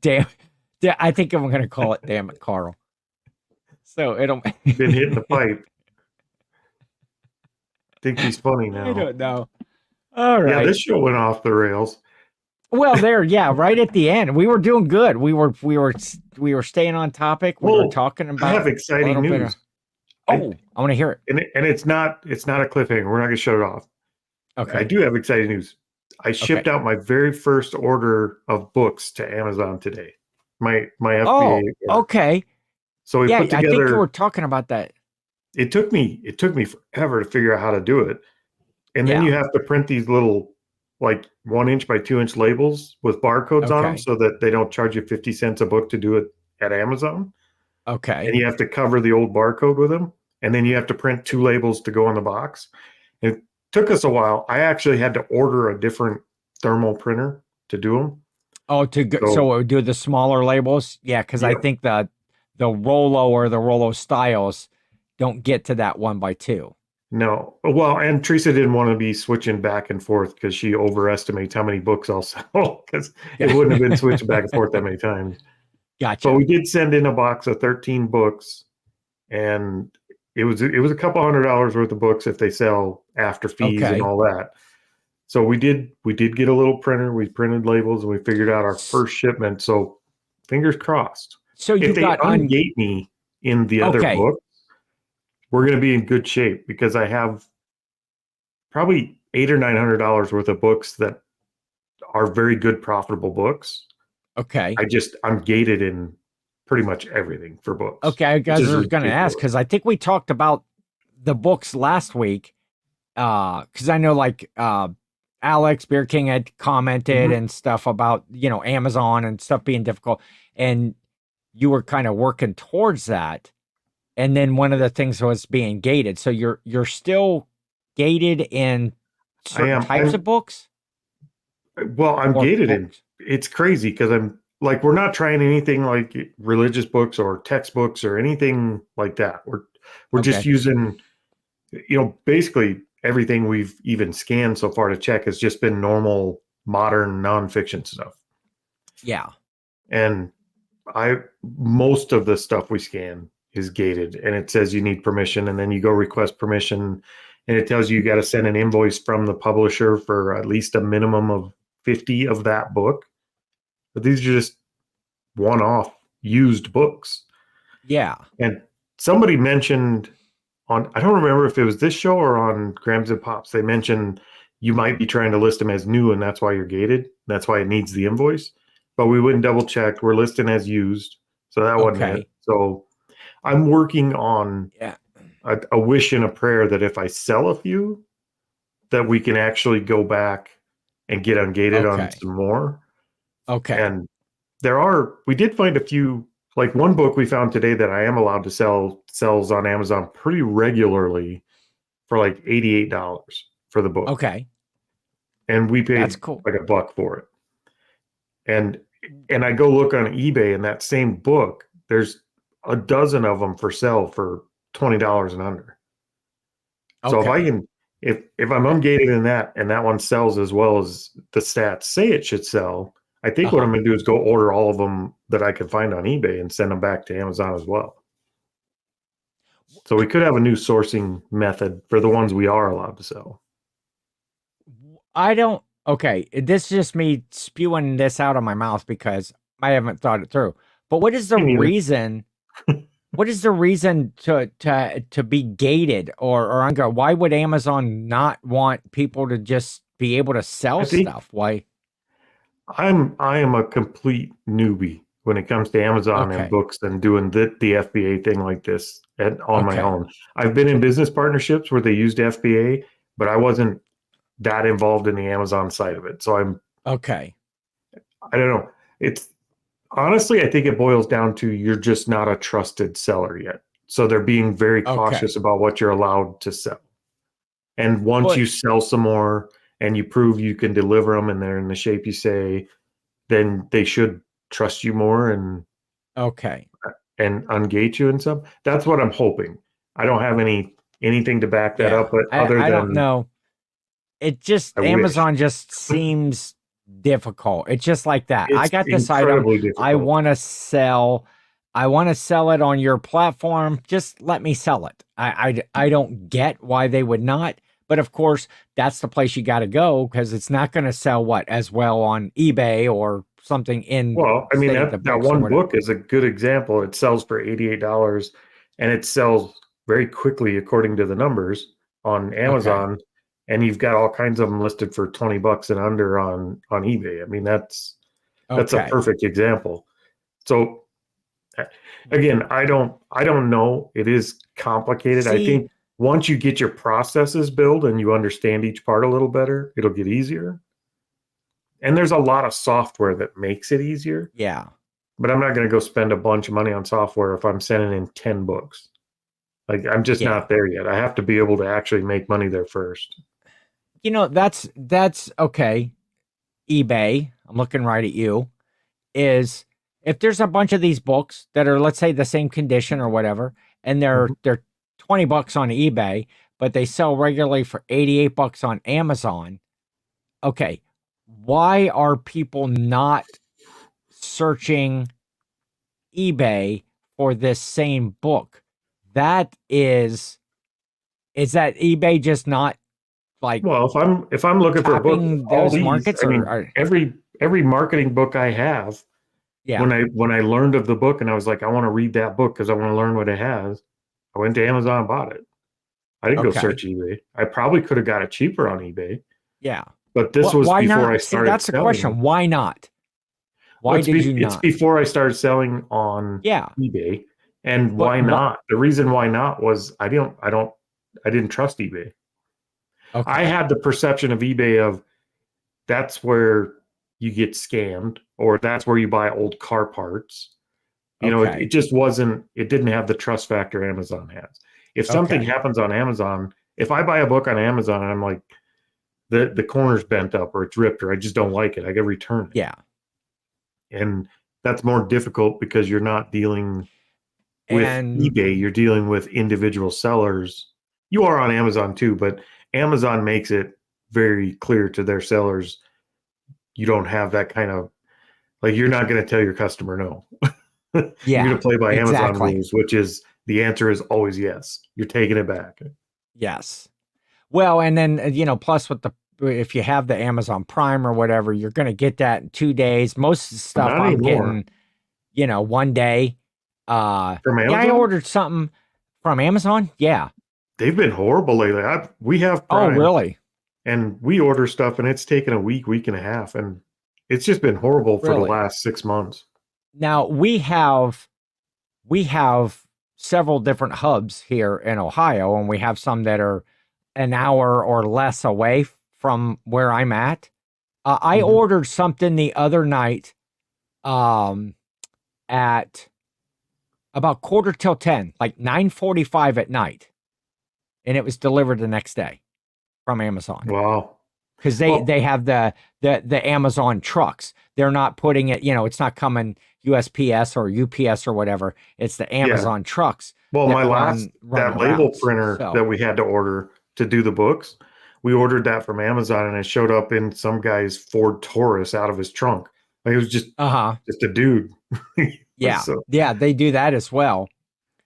Damn, I think I'm going to call it "Damn it, Carl." So it'll. You've been hitting the pipe. Thinks he's funny I now. don't know. All Yeah, right. this show went off the rails. Well, yeah, right at the end, we were doing good. We were staying on topic. We were Well, talking I have about a exciting little bit of. news. I Oh, I want to hear it. and it's not a cliffhanger. We're not going to shut it off. I Okay. do have exciting news. I Okay. shipped out my very first order of books to Amazon today. My FBA Oh, order. okay. So we Yeah, put I think you were together. talking about that. It took me forever to figure out how to do it. And then Yeah. you have to print these little like 1 inch by 2 inch labels with barcodes on them Okay. so that they don't charge you 50 cents a book to do it at Amazon. And Okay. you have to cover the old barcode with them. And then you have to print 2 labels to go on the box. It took us a while. I actually had to order a different thermal printer to do them. Oh, so So it would do the smaller labels. Yeah, because I yeah, think the Rolo or the Rolo styles don't get to that 1x2. no. Well, and Teresa didn't want to be switching back and forth because she overestimates how many books I'll sell because it wouldn't have been switching back and forth that many times. But Gotcha. we did send in a box of 13 books, and it was a couple $100 worth of books if they sell after fees and Okay. all that. So we did get a little printer. We printed labels and we figured out our first shipment. So fingers crossed. So If you they got ungate me in the other okay. book, we're going to be in good shape because I have probably $800 or $900 worth of books that are very good, profitable books. Okay. I'm gated in pretty much everything for books, Okay. I which guys is was gonna ask ridiculous. because I think we talked about the books last week. Because I know like Alex Beer King had commented Mhm. and stuff about Amazon and stuff being difficult, and you were kind of working towards that. And then one of the things was being gated. So you're still gated in I certain am. types of books I'm or gated in. books. It's crazy because I'm like we're not trying anything like religious books or textbooks or anything like that. We're just Okay. using, basically everything we've even scanned so far to check has just been normal, modern nonfiction stuff. Yeah. And most of the stuff we scan is gated and it says you need permission. And then you go request permission and it tells you got to send an invoice from the publisher for at least a minimum of 50 of that book. But these are just one off used books. Yeah. And somebody mentioned I don't remember if it was this show or on Grams and Pops, they mentioned you might be trying to list them as new and that's why you're gated. That's why it needs the invoice. But we wouldn't double check. We're listing as used. So that wasn't it. Okay. So I'm working on Yeah. a wish and a prayer that if I sell a few, that we can actually go back and get ungated on Okay. some more. Okay. And we did find a few, like one book we found today that I am allowed to sells on Amazon pretty regularly for like $88 for the book. Okay. And we That's paid cool. like $1 for it. And I go look on eBay, and that same book, there's a dozen of them for sale for $20 and under. So if I Okay. can, if I'm ungated in that and that one sells as well as the stats say it should sell, I think what I'm Uh-huh. going to do is go order all of them that I can find on eBay and send them back to Amazon as well. So we could have a new sourcing method for the ones we are allowed to sell. I don't. Okay, this is just me spewing this out of my mouth because I haven't thought it through. But what is the Me neither. reason? What is the reason to be gated or ungated? Why would Amazon not want people to just be able to sell I think stuff? Why? I am a complete newbie when it comes to Amazon and Okay. books and doing the FBA thing like this on my Okay. own. I've been in business partnerships where they used FBA, but I wasn't that involved in the Amazon side of it. So Okay. I don't know. It's honestly, I think it boils down to you're just not a trusted seller yet. So they're being very Okay. cautious about what you're allowed to sell. And once But you sell some more and you prove you can deliver them and they're in the shape you say, then they should trust you more okay. and ungate you and stuff. That's what I'm hoping. I don't have anything to back that Yeah. up, but other I don't than know. It just I wish. Amazon just seems difficult. It's just like that. I It's got this item. incredibly I difficult. want to sell. I want to sell it on your platform. Just let me sell it. I don't get why they would not. But of course, that's the place you got to go because it's not going to sell what as well on eBay or something in Well, I mean say the that books or one whatever. book is a good example. It sells for $88 and it sells very quickly according to the numbers on Okay. Amazon, and you've got all kinds of them listed for $20 and under on eBay. I mean that's a Okay. perfect example. So again, I don't know. It is complicated. I See, think once you get your processes built and you understand each part a little better, it'll get easier. And there's a lot of software that makes it easier. yeah. But I'm not going to go spend a bunch of money on software if I'm sending in 10 books. Like I'm just Yeah. not there yet. I have to be able to actually make money there first. That's okay. eBay, I'm looking right at you, is if there's a bunch of these books that are, let's say, the same condition or whatever, and Mhm. they're $20 on eBay, but they sell regularly for $88 on Amazon. Okay, why are people not searching eBay for this same book? That is that eBay just not like Well, if I'm looking for a book, tapping all those these, markets I mean, or every marketing book I have, yeah, when I learned of the book and I was like, I want to read that book because I want to learn what it has, I went to Amazon and bought it. I didn't go okay, search eBay. I probably could have got it cheaper on eBay, yeah. but this was Why before I not? See, started that's the selling. question. Why not? Well, Why did you it's not? before I started selling on Yeah, eBay. And but why what? not? The reason why not was I didn't trust eBay. I Okay, had the perception of eBay of that's where you get scammed or that's where you buy old car parts. You know, it okay, just wasn't, it didn't have the trust factor Amazon has. If something okay. happens on Amazon, if I buy a book on Amazon and I'm like, the corner's bent up or it's ripped or I just don't like it, I get return it. Yeah, And that's more difficult because you're not dealing with and eBay, you're dealing with individual sellers. You are on Amazon too, but Amazon makes it very clear to their sellers you don't have that kind of, like, you're not going to tell your customer no. You're going yeah, to play by Amazon exactly. rules, which is the answer is always yes. You're taking it back. Yes. Well, and then plus with the if you have the Amazon Prime or whatever, you're going to get that in 2 days. Most of the stuff Not I'm anymore. getting, one day. From Yeah, I Amazon, ordered something from Amazon. Yeah. they've been horrible lately. We have Oh, Prime really? and we order stuff and it's taken a week and a half. And it's just been horrible for the Really? last 6 months. Now we have several different hubs here in Ohio, and we have some that are an hour or less away from where I'm at. I Mhm. ordered something the other night at about 9:45, like 9:45 at night, and it was delivered the next day from Amazon. Wow. Because Well, they have the Amazon trucks. They're not putting it, it's not coming USPS or UPS or whatever. It's the yeah. Amazon trucks Well, that my last, run the that label routes. printer that So, we had to order to do the books, we ordered that from Amazon and it showed up in some guy's Ford Taurus out of his trunk. Like, it was uh-huh. just a dude. Yeah. So, Yeah, they do that as well.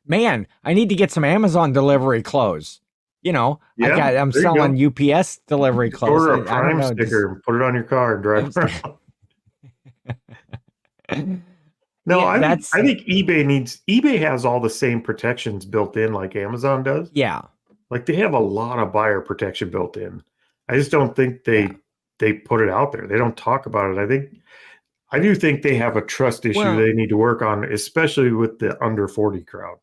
Man, I need to get some Amazon delivery clothes. yeah, I'm there you selling go. UPS delivery Just clothes. order a I don't Prime know, just sticker and put it on your car and drive I'm around. No, yeah, I think eBay has all the same protections built in like Amazon does. yeah, Like they have a lot of buyer protection built in. I just don't think yeah. they put it out there. They don't talk about it. I do think they have a trust issue Well, they need to work on, especially with the under 40 crowd.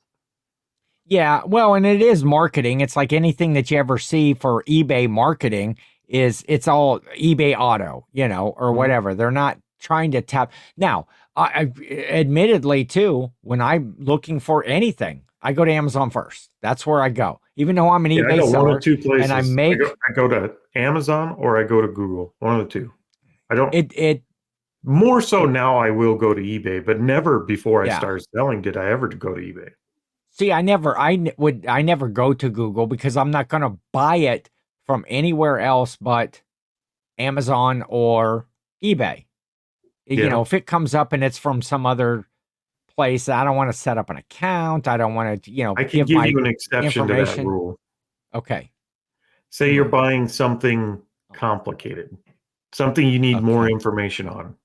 yeah, well, and it is marketing. It's like anything that you ever see for eBay marketing it's all eBay auto, or Mhm. whatever. They're not trying to tap. Now, admittedly too, when I'm looking for anything, I go to Amazon first. That's where I go. Even though I'm an Yeah, I eBay go one of seller two and I places. make I go to Amazon or I go to Google. One of the two. I don't it More so now I will go to eBay, but never before I yeah. started selling did I ever go to eBay. See, I never go to Google because I'm not going to buy it from anywhere else but Amazon or eBay. Yeah. If it comes up and it's from some other place, I don't want to set up an account. I don't want to, I can give give my you an exception to that information. rule. Okay. Say you're buying something complicated, something you need more Okay. information on.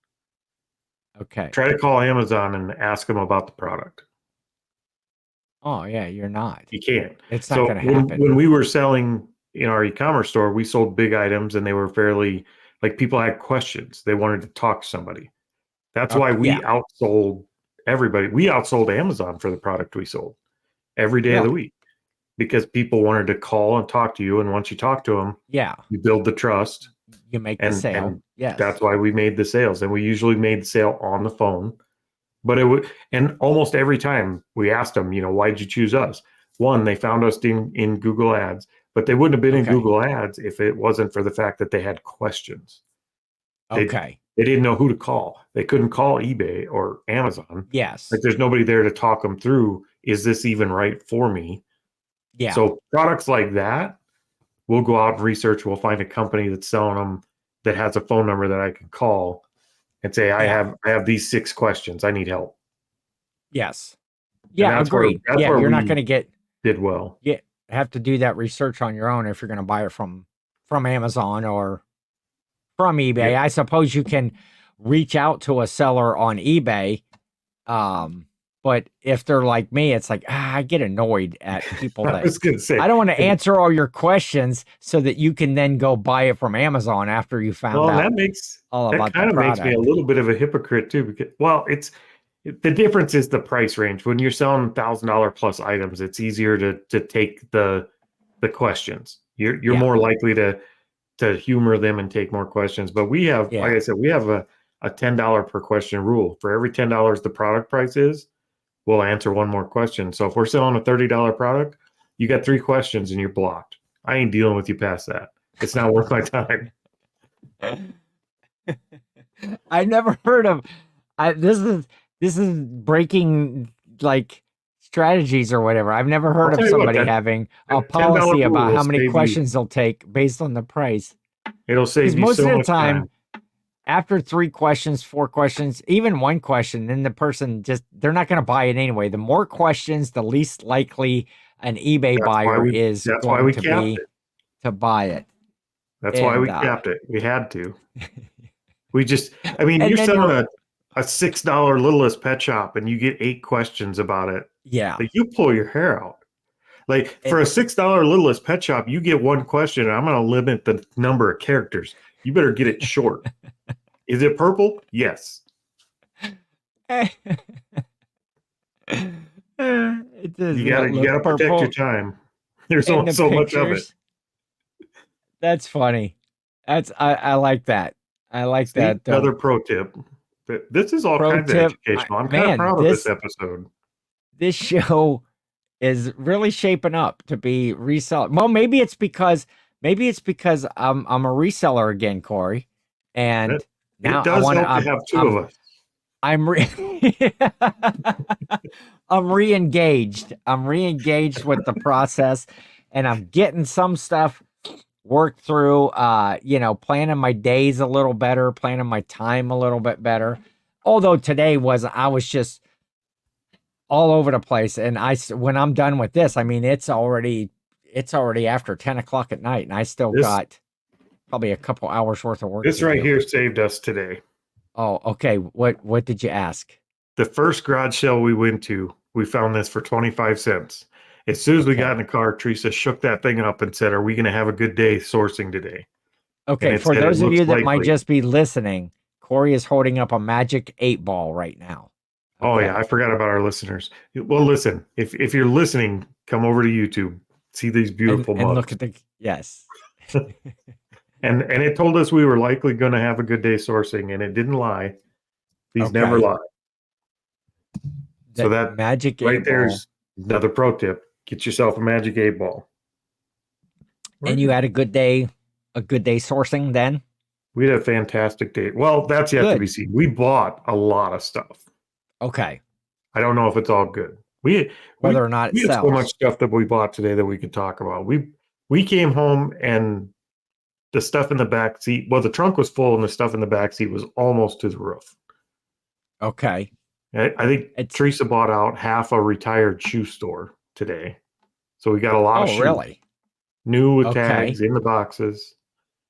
Okay. Try to call Amazon and ask them about the product. Oh, yeah, you're not. You can't. It's not So going to happen. when we were selling in our e-commerce store, we sold big items and they were fairly like people had questions. They wanted to talk to somebody. That's why Okay. we Yeah. outsold everybody. We outsold Amazon for the product we sold every day of the Really? week because people wanted to call and talk to you. And once you talk to them, Yeah. you build the trust. You make the And sale. Yes. that's why we made the sales. And we usually made the sale on the phone. But it would, and almost every time we asked them, why did you choose us? One, they found us in Google Ads, but they wouldn't have been in Okay. Google Ads if it wasn't for the fact that they had questions. They Okay. they didn't know who to call. They couldn't call eBay or Amazon. Yes. Like there's nobody there to talk them through. Is this even right for me? Yeah. So products like that, we'll go out and research. We'll find a company that's selling them that has a phone number that I can call and say, Yeah. I have these 6 questions. I need help. Yes. And Yeah. Agreed. that's Yeah. where You're not going we to get, did well. yeah, have to do that research on your own if you're going to buy it from Amazon or from Yeah. eBay. I suppose you can reach out to a seller on eBay. But if they're like me, it's like, I get annoyed at people I that was gonna say, I don't want to answer all your questions so that you can then go buy it from Amazon after you found well, and out all that about the kind of makes me a product. little bit of a hypocrite too, because the difference is the price range. When you're selling $1,000 plus items, it's easier to take the questions. You're Yeah. more likely to humor them and take more questions. But we have, like Yeah. I said, we have a $10 per question rule. For every $10 the product price is, we'll answer one more question. So if we're selling a $30 product, you got 3 questions and you're blocked. I ain't dealing with you past that. It's not worth my time. I never heard of this is breaking like strategies or whatever. I've never I'll heard of tell you what, somebody having a that $10 policy rule about will how many save you. questions they'll take based on the price. It'll Because save you most so of the much time, time. after 3 questions, 4 questions, even one question, then the person they're not going to buy it anyway. The more questions, the least likely an eBay buyer is That's why going we to capped be it. to buy it. That's why And we capped it. We had to. We just, and you're then selling you're a $6 Littlest Pet Shop and you get 8 questions about it. yeah. Like you pull your hair out. Like for It, a $6 Littlest Pet Shop, you get one question and I'm going to limit the number of characters. You better get it short. Is it purple? Yes. it does not You look got to protect your purple time. There's in only the so much of it. pictures. That's funny. I like that. I like See, that. another pro tip. This is all Pro kinds of tip, educational. I'm kind of man, proud of this episode. this show is really shaping up to be reseller. Well, maybe it's because I'm a reseller again, Corey, It, and it now I does want to. help to have two of us. I'm I'm re-engaged. I'm re-engaged with the process, and I'm getting some stuff worked through. Planning my days a little better, planning my time a little bit better. Although today I was just all over the place, and when I'm done with this, I mean it's already after 10 o'clock at night, and I still This got probably a couple hours worth of work this to right do. here saved us today. Oh, okay. What did you ask? The first garage sale we went to, we found this for 25 cents. As soon as we got in Okay. the car, Teresa shook that thing up and said, "Are we going to have a good day sourcing today?" And Okay, it for said, "It those of looks you that might likely." just be listening, Corey is holding up a magic 8 ball right now. Oh yeah, Okay. I forgot about our listeners. Well, listen, if you're listening, come over to YouTube, see these And beautiful and look mugs. at the yes. And it told us we were likely going to have a good day sourcing, and it didn't lie. These never Okay. lie. So That that magic right 8 ball. there's another pro tip. Get yourself a magic 8 ball. And you had a good day sourcing then? We had a fantastic day. Well, that's yet to be Good. seen. We bought a lot of stuff. Okay. I don't know if it's all good. We Whether we or not it we had so much sells. stuff that we bought today that we could talk about. We came home and the stuff in the back seat, well, the trunk was full and the stuff in the back seat was almost to the roof. Okay. I think It's Teresa bought out half a retired shoe store today. So we got a lot of oh shoes, really? new with Okay. tags in the boxes,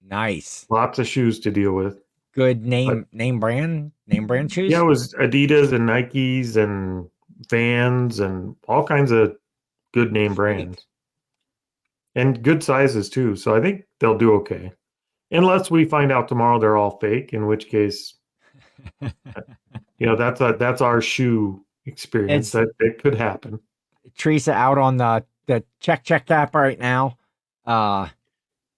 Nice. lots of shoes to deal with. Good But name brand yeah, it shoes? was Adidas and Nikes and Vans and all kinds of good name Sweet. brands and good sizes too. So I think they'll do okay. Unless we find out tomorrow they're all fake, in which case, that's our shoe experience. It's That it could happen. Teresa out on the check app right now. Uh Out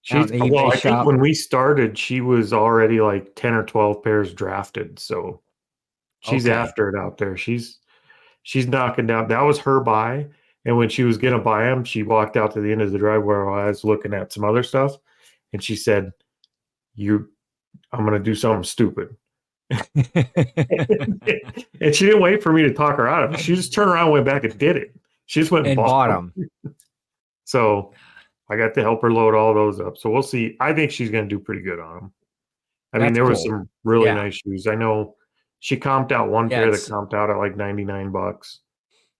She's in the well, eBay I think shop. when we started, she was already like 10 or 12 pairs drafted. So she's Okay. after it out there. She's knocking down. That was her buy. And when she was gonna buy them, she walked out to the end of the driveway while I was looking at some other stuff, and she said, "You, I'm gonna do something stupid." And she didn't wait for me to talk her out of it. She just turned around, and went back, and did it. She just went and And bought bought them. them. So I got to help her load all those up. So we'll see. I think she's gonna do pretty good on them. I mean, That's there was cool. some really Yeah. nice shoes. I know she comped out one Yeah, pair that it's comped out at like $99,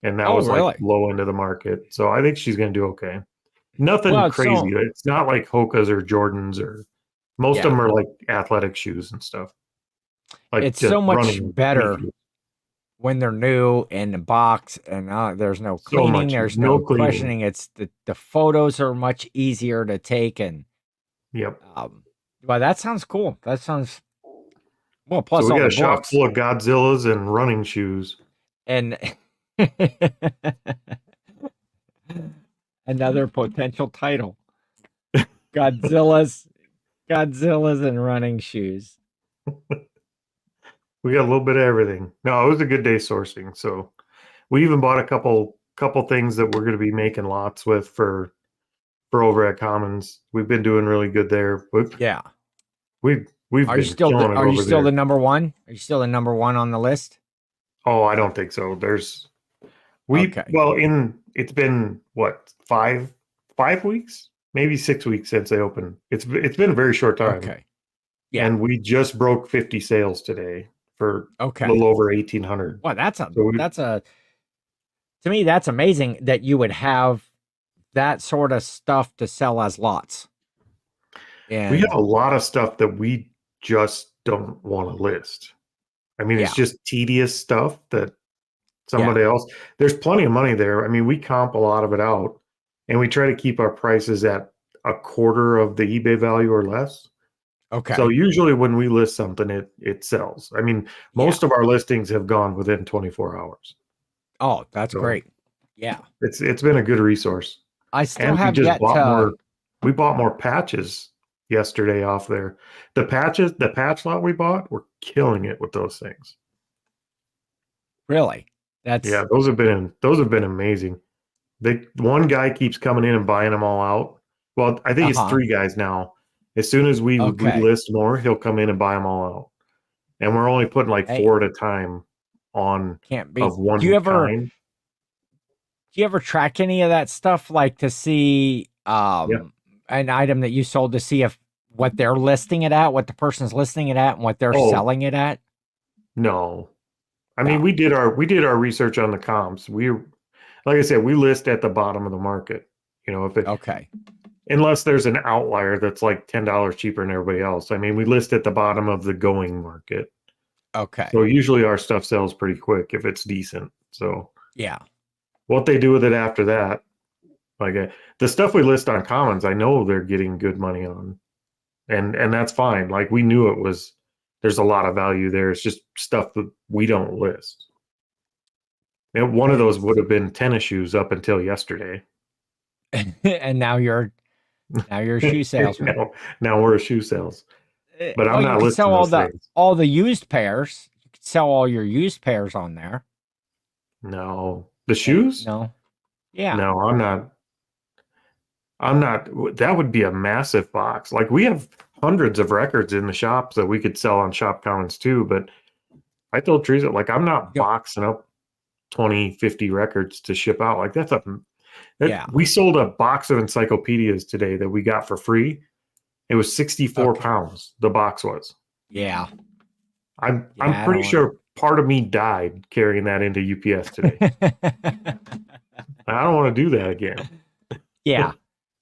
and that oh was like really? low end of the market. So I think she's going to do okay. Nothing Well, crazy. so It's not like Hoka's or Jordans or most of yeah. them are like athletic shoes and stuff, like It's just so much running better sneakers. when they're new in the box and there's no So cleaning, much, there's no no cleaning. questioning. It's the photos are much easier to take and Yep. well, that sounds cool. That sounds well, So plus we all got the a shop books full of Godzillas and running shoes. and another potential title. Godzilla's Godzilla's and running shoes. We got a little bit of everything. No, it was a good day sourcing. So we even bought a couple things that we're going to be making lots with for over at Commons. We've been doing really good there. Yeah. We've been killing it Are you over still there. the number one? Are you still the number one on the list? Oh, I don't think so. Okay. Well, it's been what, 5 weeks, maybe 6 weeks since they opened. It's been a very short time, Okay. Yeah. and we just broke 50 sales today for a Okay. little over 1,800. Well, So to me, that's amazing that you would have that sort of stuff to sell as lots. we have And a lot of stuff that we just don't want to list. I mean, it's yeah, just tedious stuff that yeah. somebody else. There's plenty of money there. I mean, we comp a lot of it out, and we try to keep our prices at a quarter of the eBay value or less. So Okay. usually when we list something, it sells. I mean, Yeah. most of our listings have gone within 24 hours. Oh, that's So great. Yeah. it's been a good resource. I still And we have just yet bought to more. We bought more patches yesterday off there. The patch lot we bought, we're killing it with those things. Really? Yeah, That's those have been amazing. One guy keeps coming in and buying them all out. Well, I think it's uh-huh. 3 guys now. As soon as we Okay. list more, he'll come in and buy them all out. And we're only putting like Hey, 4 at a time on can't beat. of one kind. Do you ever track any of that stuff, like to see Yeah. an item that you sold, to see if what they're listing it at, what the person's listing it at, and what they're Oh, selling it at? no. I mean, No. we did our research on the comps. Like I said, we list at the bottom of the market. You know, if it Okay. unless there's an outlier that's like $10 cheaper than everybody else. I mean, we list at the bottom of the going market. Okay. So usually our stuff sells pretty quick if it's decent. So Yeah. what they do with it after that, like the stuff we list on commons, I know they're getting good money on, and that's fine. Like we knew there's a lot of value there. It's just stuff that we don't list. And one of those would have been tennis shoes up until yesterday. And now you're a shoe salesman. Now we're a shoe sales, but Well, I'm you not could listing sell those things. all the used pairs. You could sell all your used pairs on there. No, the shoes? No. Yeah. No, I'm not. I'm not. That would be a massive box. Like we have hundreds of records in the shops that we could sell on Shop Commons too. But I told Teresa, like, I'm not You know, boxing up 20, 50 records to ship out. Like yeah. we sold a box of encyclopedias today that we got for free. It was 64 Okay. pounds. The box was. Yeah. I'm I pretty don't wanna- sure part of me died carrying that into UPS today. I don't want to do that again. Yeah.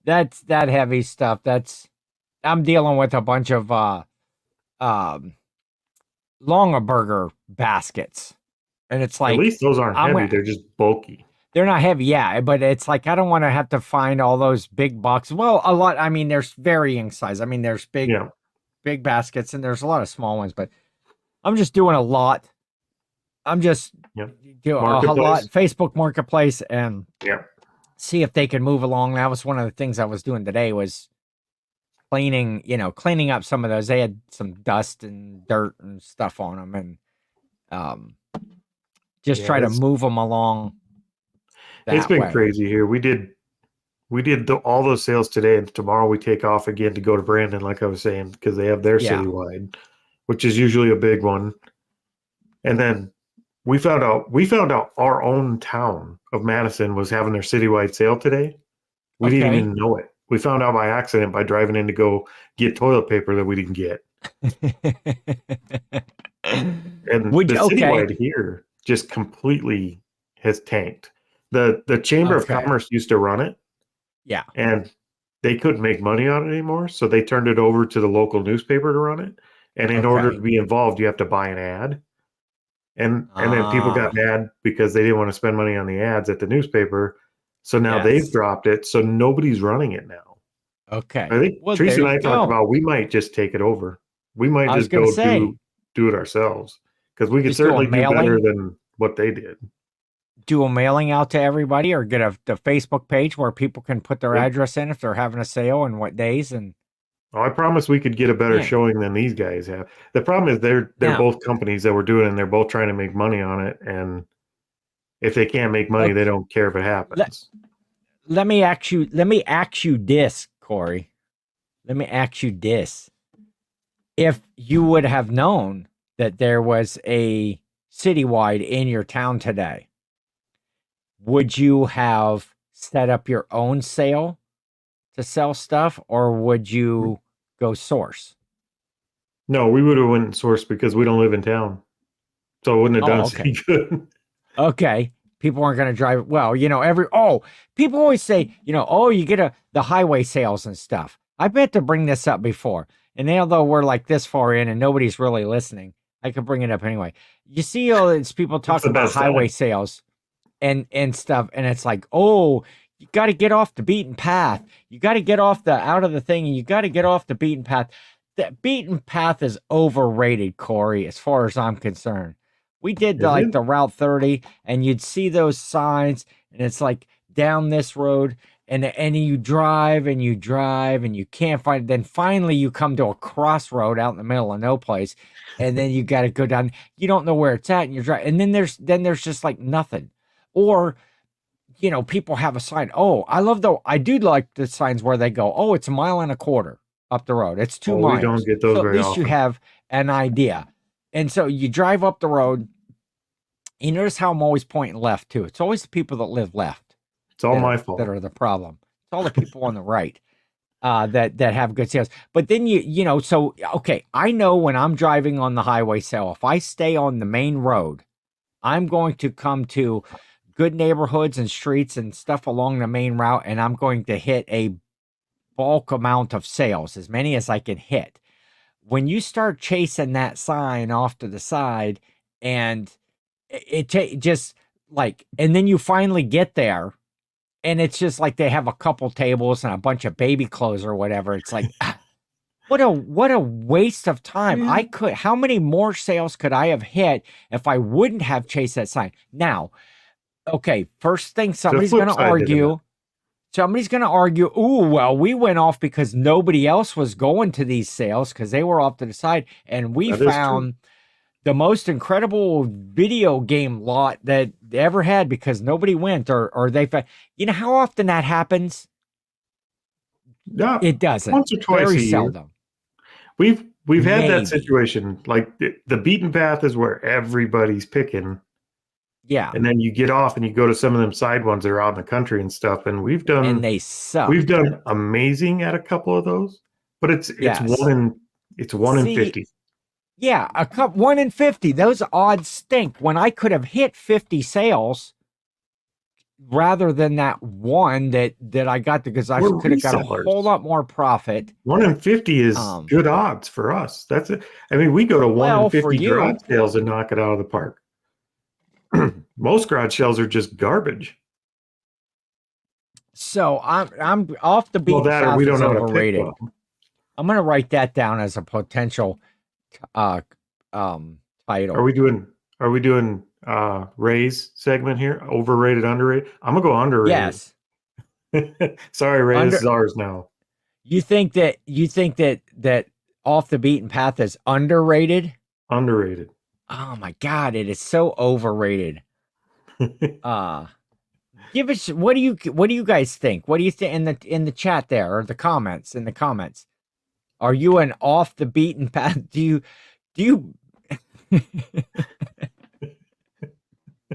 That's that heavy stuff. I'm dealing with a bunch of Longaberger baskets. And it's At like, least those aren't I'm heavy. They're just bulky. they're not heavy, yeah, but it's like I don't want to have to find all those big boxes. Well, a lot. I mean, there's varying size. I mean, there's Yeah. big baskets, and there's a lot of small ones. But I'm just doing a lot. I'm just Yeah. doing a lot Marketplace. Facebook Marketplace and Yeah. see if they can move along. That was one of the things I was doing today, was cleaning up some of those. They had some dust and dirt and stuff on them, and just Yeah, try to move them along. It's That been way. crazy here. We did all those sales today, and tomorrow we take off again to go to Brandon, like I was saying, because they have their Yeah. citywide, which is usually a big one. And then we found out our own town of Madison was having their citywide sale today. We didn't Okay. even know it. We found out by accident by driving in to go get toilet paper that we didn't get. And Would the you? Okay. citywide here just completely has tanked. The Chamber of Okay. Commerce used to run it, Yeah. and they couldn't make money on it anymore, so they turned it over to the local newspaper to run it. And in order to Okay. be involved, you have to buy an ad. And then people got mad because they didn't want to spend money on the ads at the newspaper. So now they've Yes. dropped it, so nobody's running it now. Okay. I think Well, Teresa there and I you talked go. about we might just take it over. We might I was just gonna go say, do it ourselves, because we could just do a certainly do better mailing, than what they did. do a mailing out to everybody, or get the Facebook page where people can put their Yeah. address in if they're having a sale and what days. And Oh, I promise we could get a better Yeah. showing than these guys have. The problem is they're Now- both companies that were doing it, and they're both trying to make money on it. And if they can't make money, they Okay. don't care if it happens. let me ask you this, Corey. Let me ask you this. If you would have known that there was a citywide in your town today, would you have set up your own sale to sell stuff, or would you go source? No, we would have went and sourced because we don't live in town, so it wouldn't have done us any good. Okay. People aren't going to drive. Well, people always say, you get the highway sales and stuff. I bet to bring this up before. And although we're like this far in and nobody's really listening, I could bring it up anyway. You see all these people talking about best highway time. sales and stuff. And it's like, oh, you got to get off the beaten path. You got to get out of the thing, and you got to get off the beaten path. That beaten path is overrated, Corey, as far as I'm concerned. We did Is it? the Route 30, and you'd see those signs, and it's like down this road, and you drive and you drive and you can't find. Then finally you come to a crossroad out in the middle of no place, and then you got to go down. You don't know where it's at, and you're driving. And then there's just like nothing, or people have a sign. Oh, I do like the signs where they go, oh, it's a mile and a quarter up the road. It's 2 we don't miles. get those So at very least you often. have an idea. And so you drive up the road. You notice how I'm always pointing left too. It's always the people that live left It's all my that fault. are the problem. It's all the people on the right that have good sales. But then so okay, I know when I'm driving on the highway, so if I stay on the main road, I'm going to come to good neighborhoods and streets and stuff along the main route, and I'm going to hit a bulk amount of sales, as many as I can hit. When you start chasing that sign off to the side, and just like, and then you finally get there, and it's just like they have a couple tables and a bunch of baby clothes or whatever. It's like, what a waste of time. How many more sales could I have hit if I wouldn't have chased that sign? Now, okay, first thing The flip side to that. somebody's going to argue, oh, well, we went off because nobody else was going to these sales because they were off to the side, and we That is true. found the most incredible video game lot that they ever had because nobody went, or they found, how often that happens? Yeah, It doesn't. once or twice Very a year. seldom. We've had that Maybe. situation. Like the beaten path is where everybody's picking, Yeah. and then you get off and you go to some of them side ones that are out in the country and stuff. And And they we've suck. done amazing at a couple of those, but Yes. it's 1 in See, 50. yeah, 1 in 50. Those odds stink when I could have hit 50 sales rather than that one that I got because I We're could have got a resellers. whole lot more profit. 1 in 50 is good odds for us. That's it. I mean, we go to one in Well, for 50 garage you. sales and knock it out of the park. Most garage sales are just garbage. So I'm off the Well, beaten that or we path don't is know how to pick overrated. well. I'm gonna write that down as a potential uh title. Are we doing Ray's segment here? Overrated, underrated? I'm gonna go underrated. Yes. Sorry, Ray, this is Under ours now. you think that off the beaten path is underrated? Underrated. Oh my god, it is so overrated. Uh Give us what do you guys think? What do you think in the chat there or the comments in the comments? Are you an off the beaten path? Do you do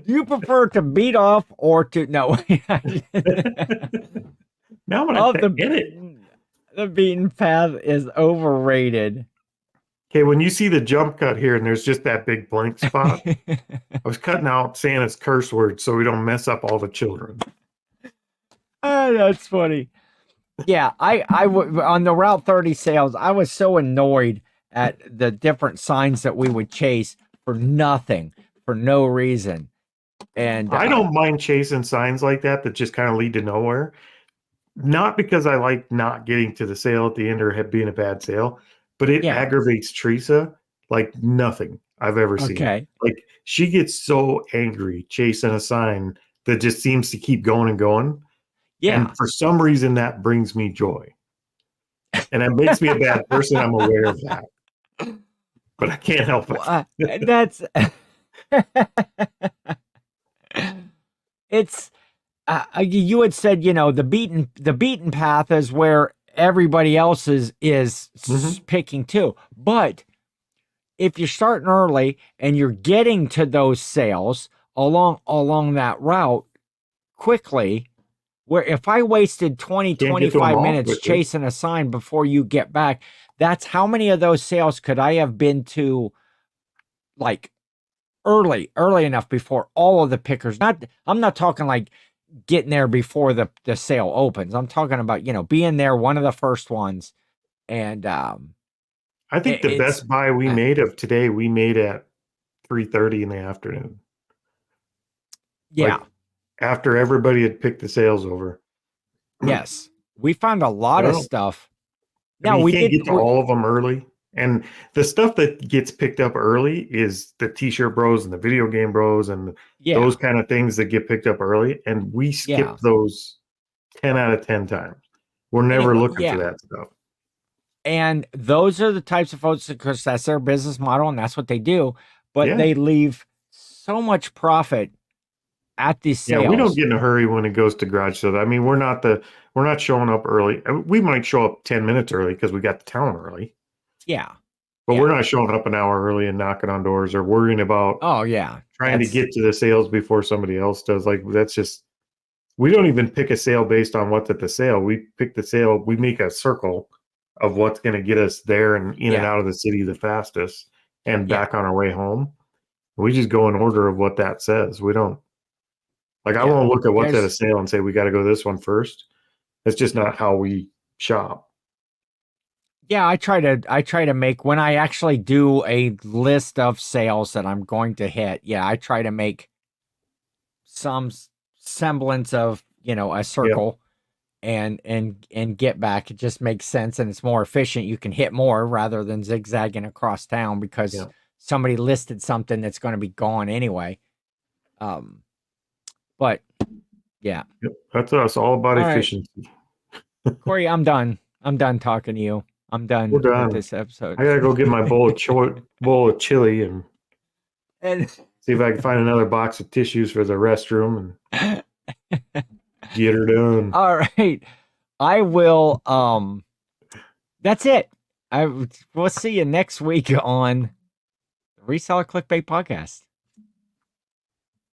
you prefer to beat off or to no? Now I'm gonna Off have to edit. the beaten path is overrated. Okay, when you see the jump cut here and there's just that big blank spot, I was cutting out Santa's curse words so we don't mess up all the children. That's funny. Yeah, on the Route 30 sales, I was so annoyed at the different signs that we would chase for nothing, for no reason. And I don't mind chasing signs like that just kind of lead to nowhere. Not because I like not getting to the sale at the end or being a bad sale, but it yeah, aggravates Teresa like nothing I've ever seen. okay. Like she gets so angry chasing a sign that just seems to keep going and going. Yeah. And for some reason that brings me joy. And it makes me a bad person. I'm aware of that. But I can't help it. That's it's you had said, the beaten path is where everybody else is picking too. But if you're starting early and you're getting to those sales along that route quickly, where if I wasted 20, Can't get to them 25 all minutes quickly. chasing a sign before you get back, that's how many of those sales could I have been to like early enough before all of the pickers. I'm not talking like getting there before the sale opens. I'm talking about, being there one of the first ones. And I think the best buy we made of today, we made at 3:30 in the afternoon. Yeah. Like after everybody had picked the sales over. Yes. We found a lot of stuff. Now you we can't did get to all of them early. And the stuff that gets picked up early is the t-shirt bros and the video game bros and those kind of things that get picked up early. And we skip those 10 out of 10 times. We're never looking yeah. for that stuff. And those are the types of folks, because that's their business model and that's what they do. But Yeah. they leave so much profit at these sales. Yeah, we don't get in a hurry when it goes to garage sales. I mean, we're not showing up early. I mean, we might show up 10 minutes early because we got to town early. Yeah. But we're not showing up an hour early and knocking on doors or worrying about trying to get to the sales before somebody else does. Like, that's just, we don't even pick a sale based on what's at the sale. We pick the sale, we make a circle of what's going to get us there and in and out of the city the fastest and back on our way home. We just go in order of what that says. We don't, like, I won't look at what's at a sale and say, we got to go this one first. It's just not how we shop. Yeah, I try to make, when I actually do a list of sales that I'm going to hit, I try to make some semblance of, a circle and get back. It just makes sense and it's more efficient. You can hit more rather than zigzagging across town because somebody listed something that's going to be gone anyway. But yeah. Yep, that's us, all about efficiency. Corey, I'm done. I'm done talking to you. I'm done with this episode. I gotta go get my bowl of chili and see if I can find another box of tissues for the restroom and get her done. All right. I will that's it. We'll see you next week on the Reseller Clickbait Podcast.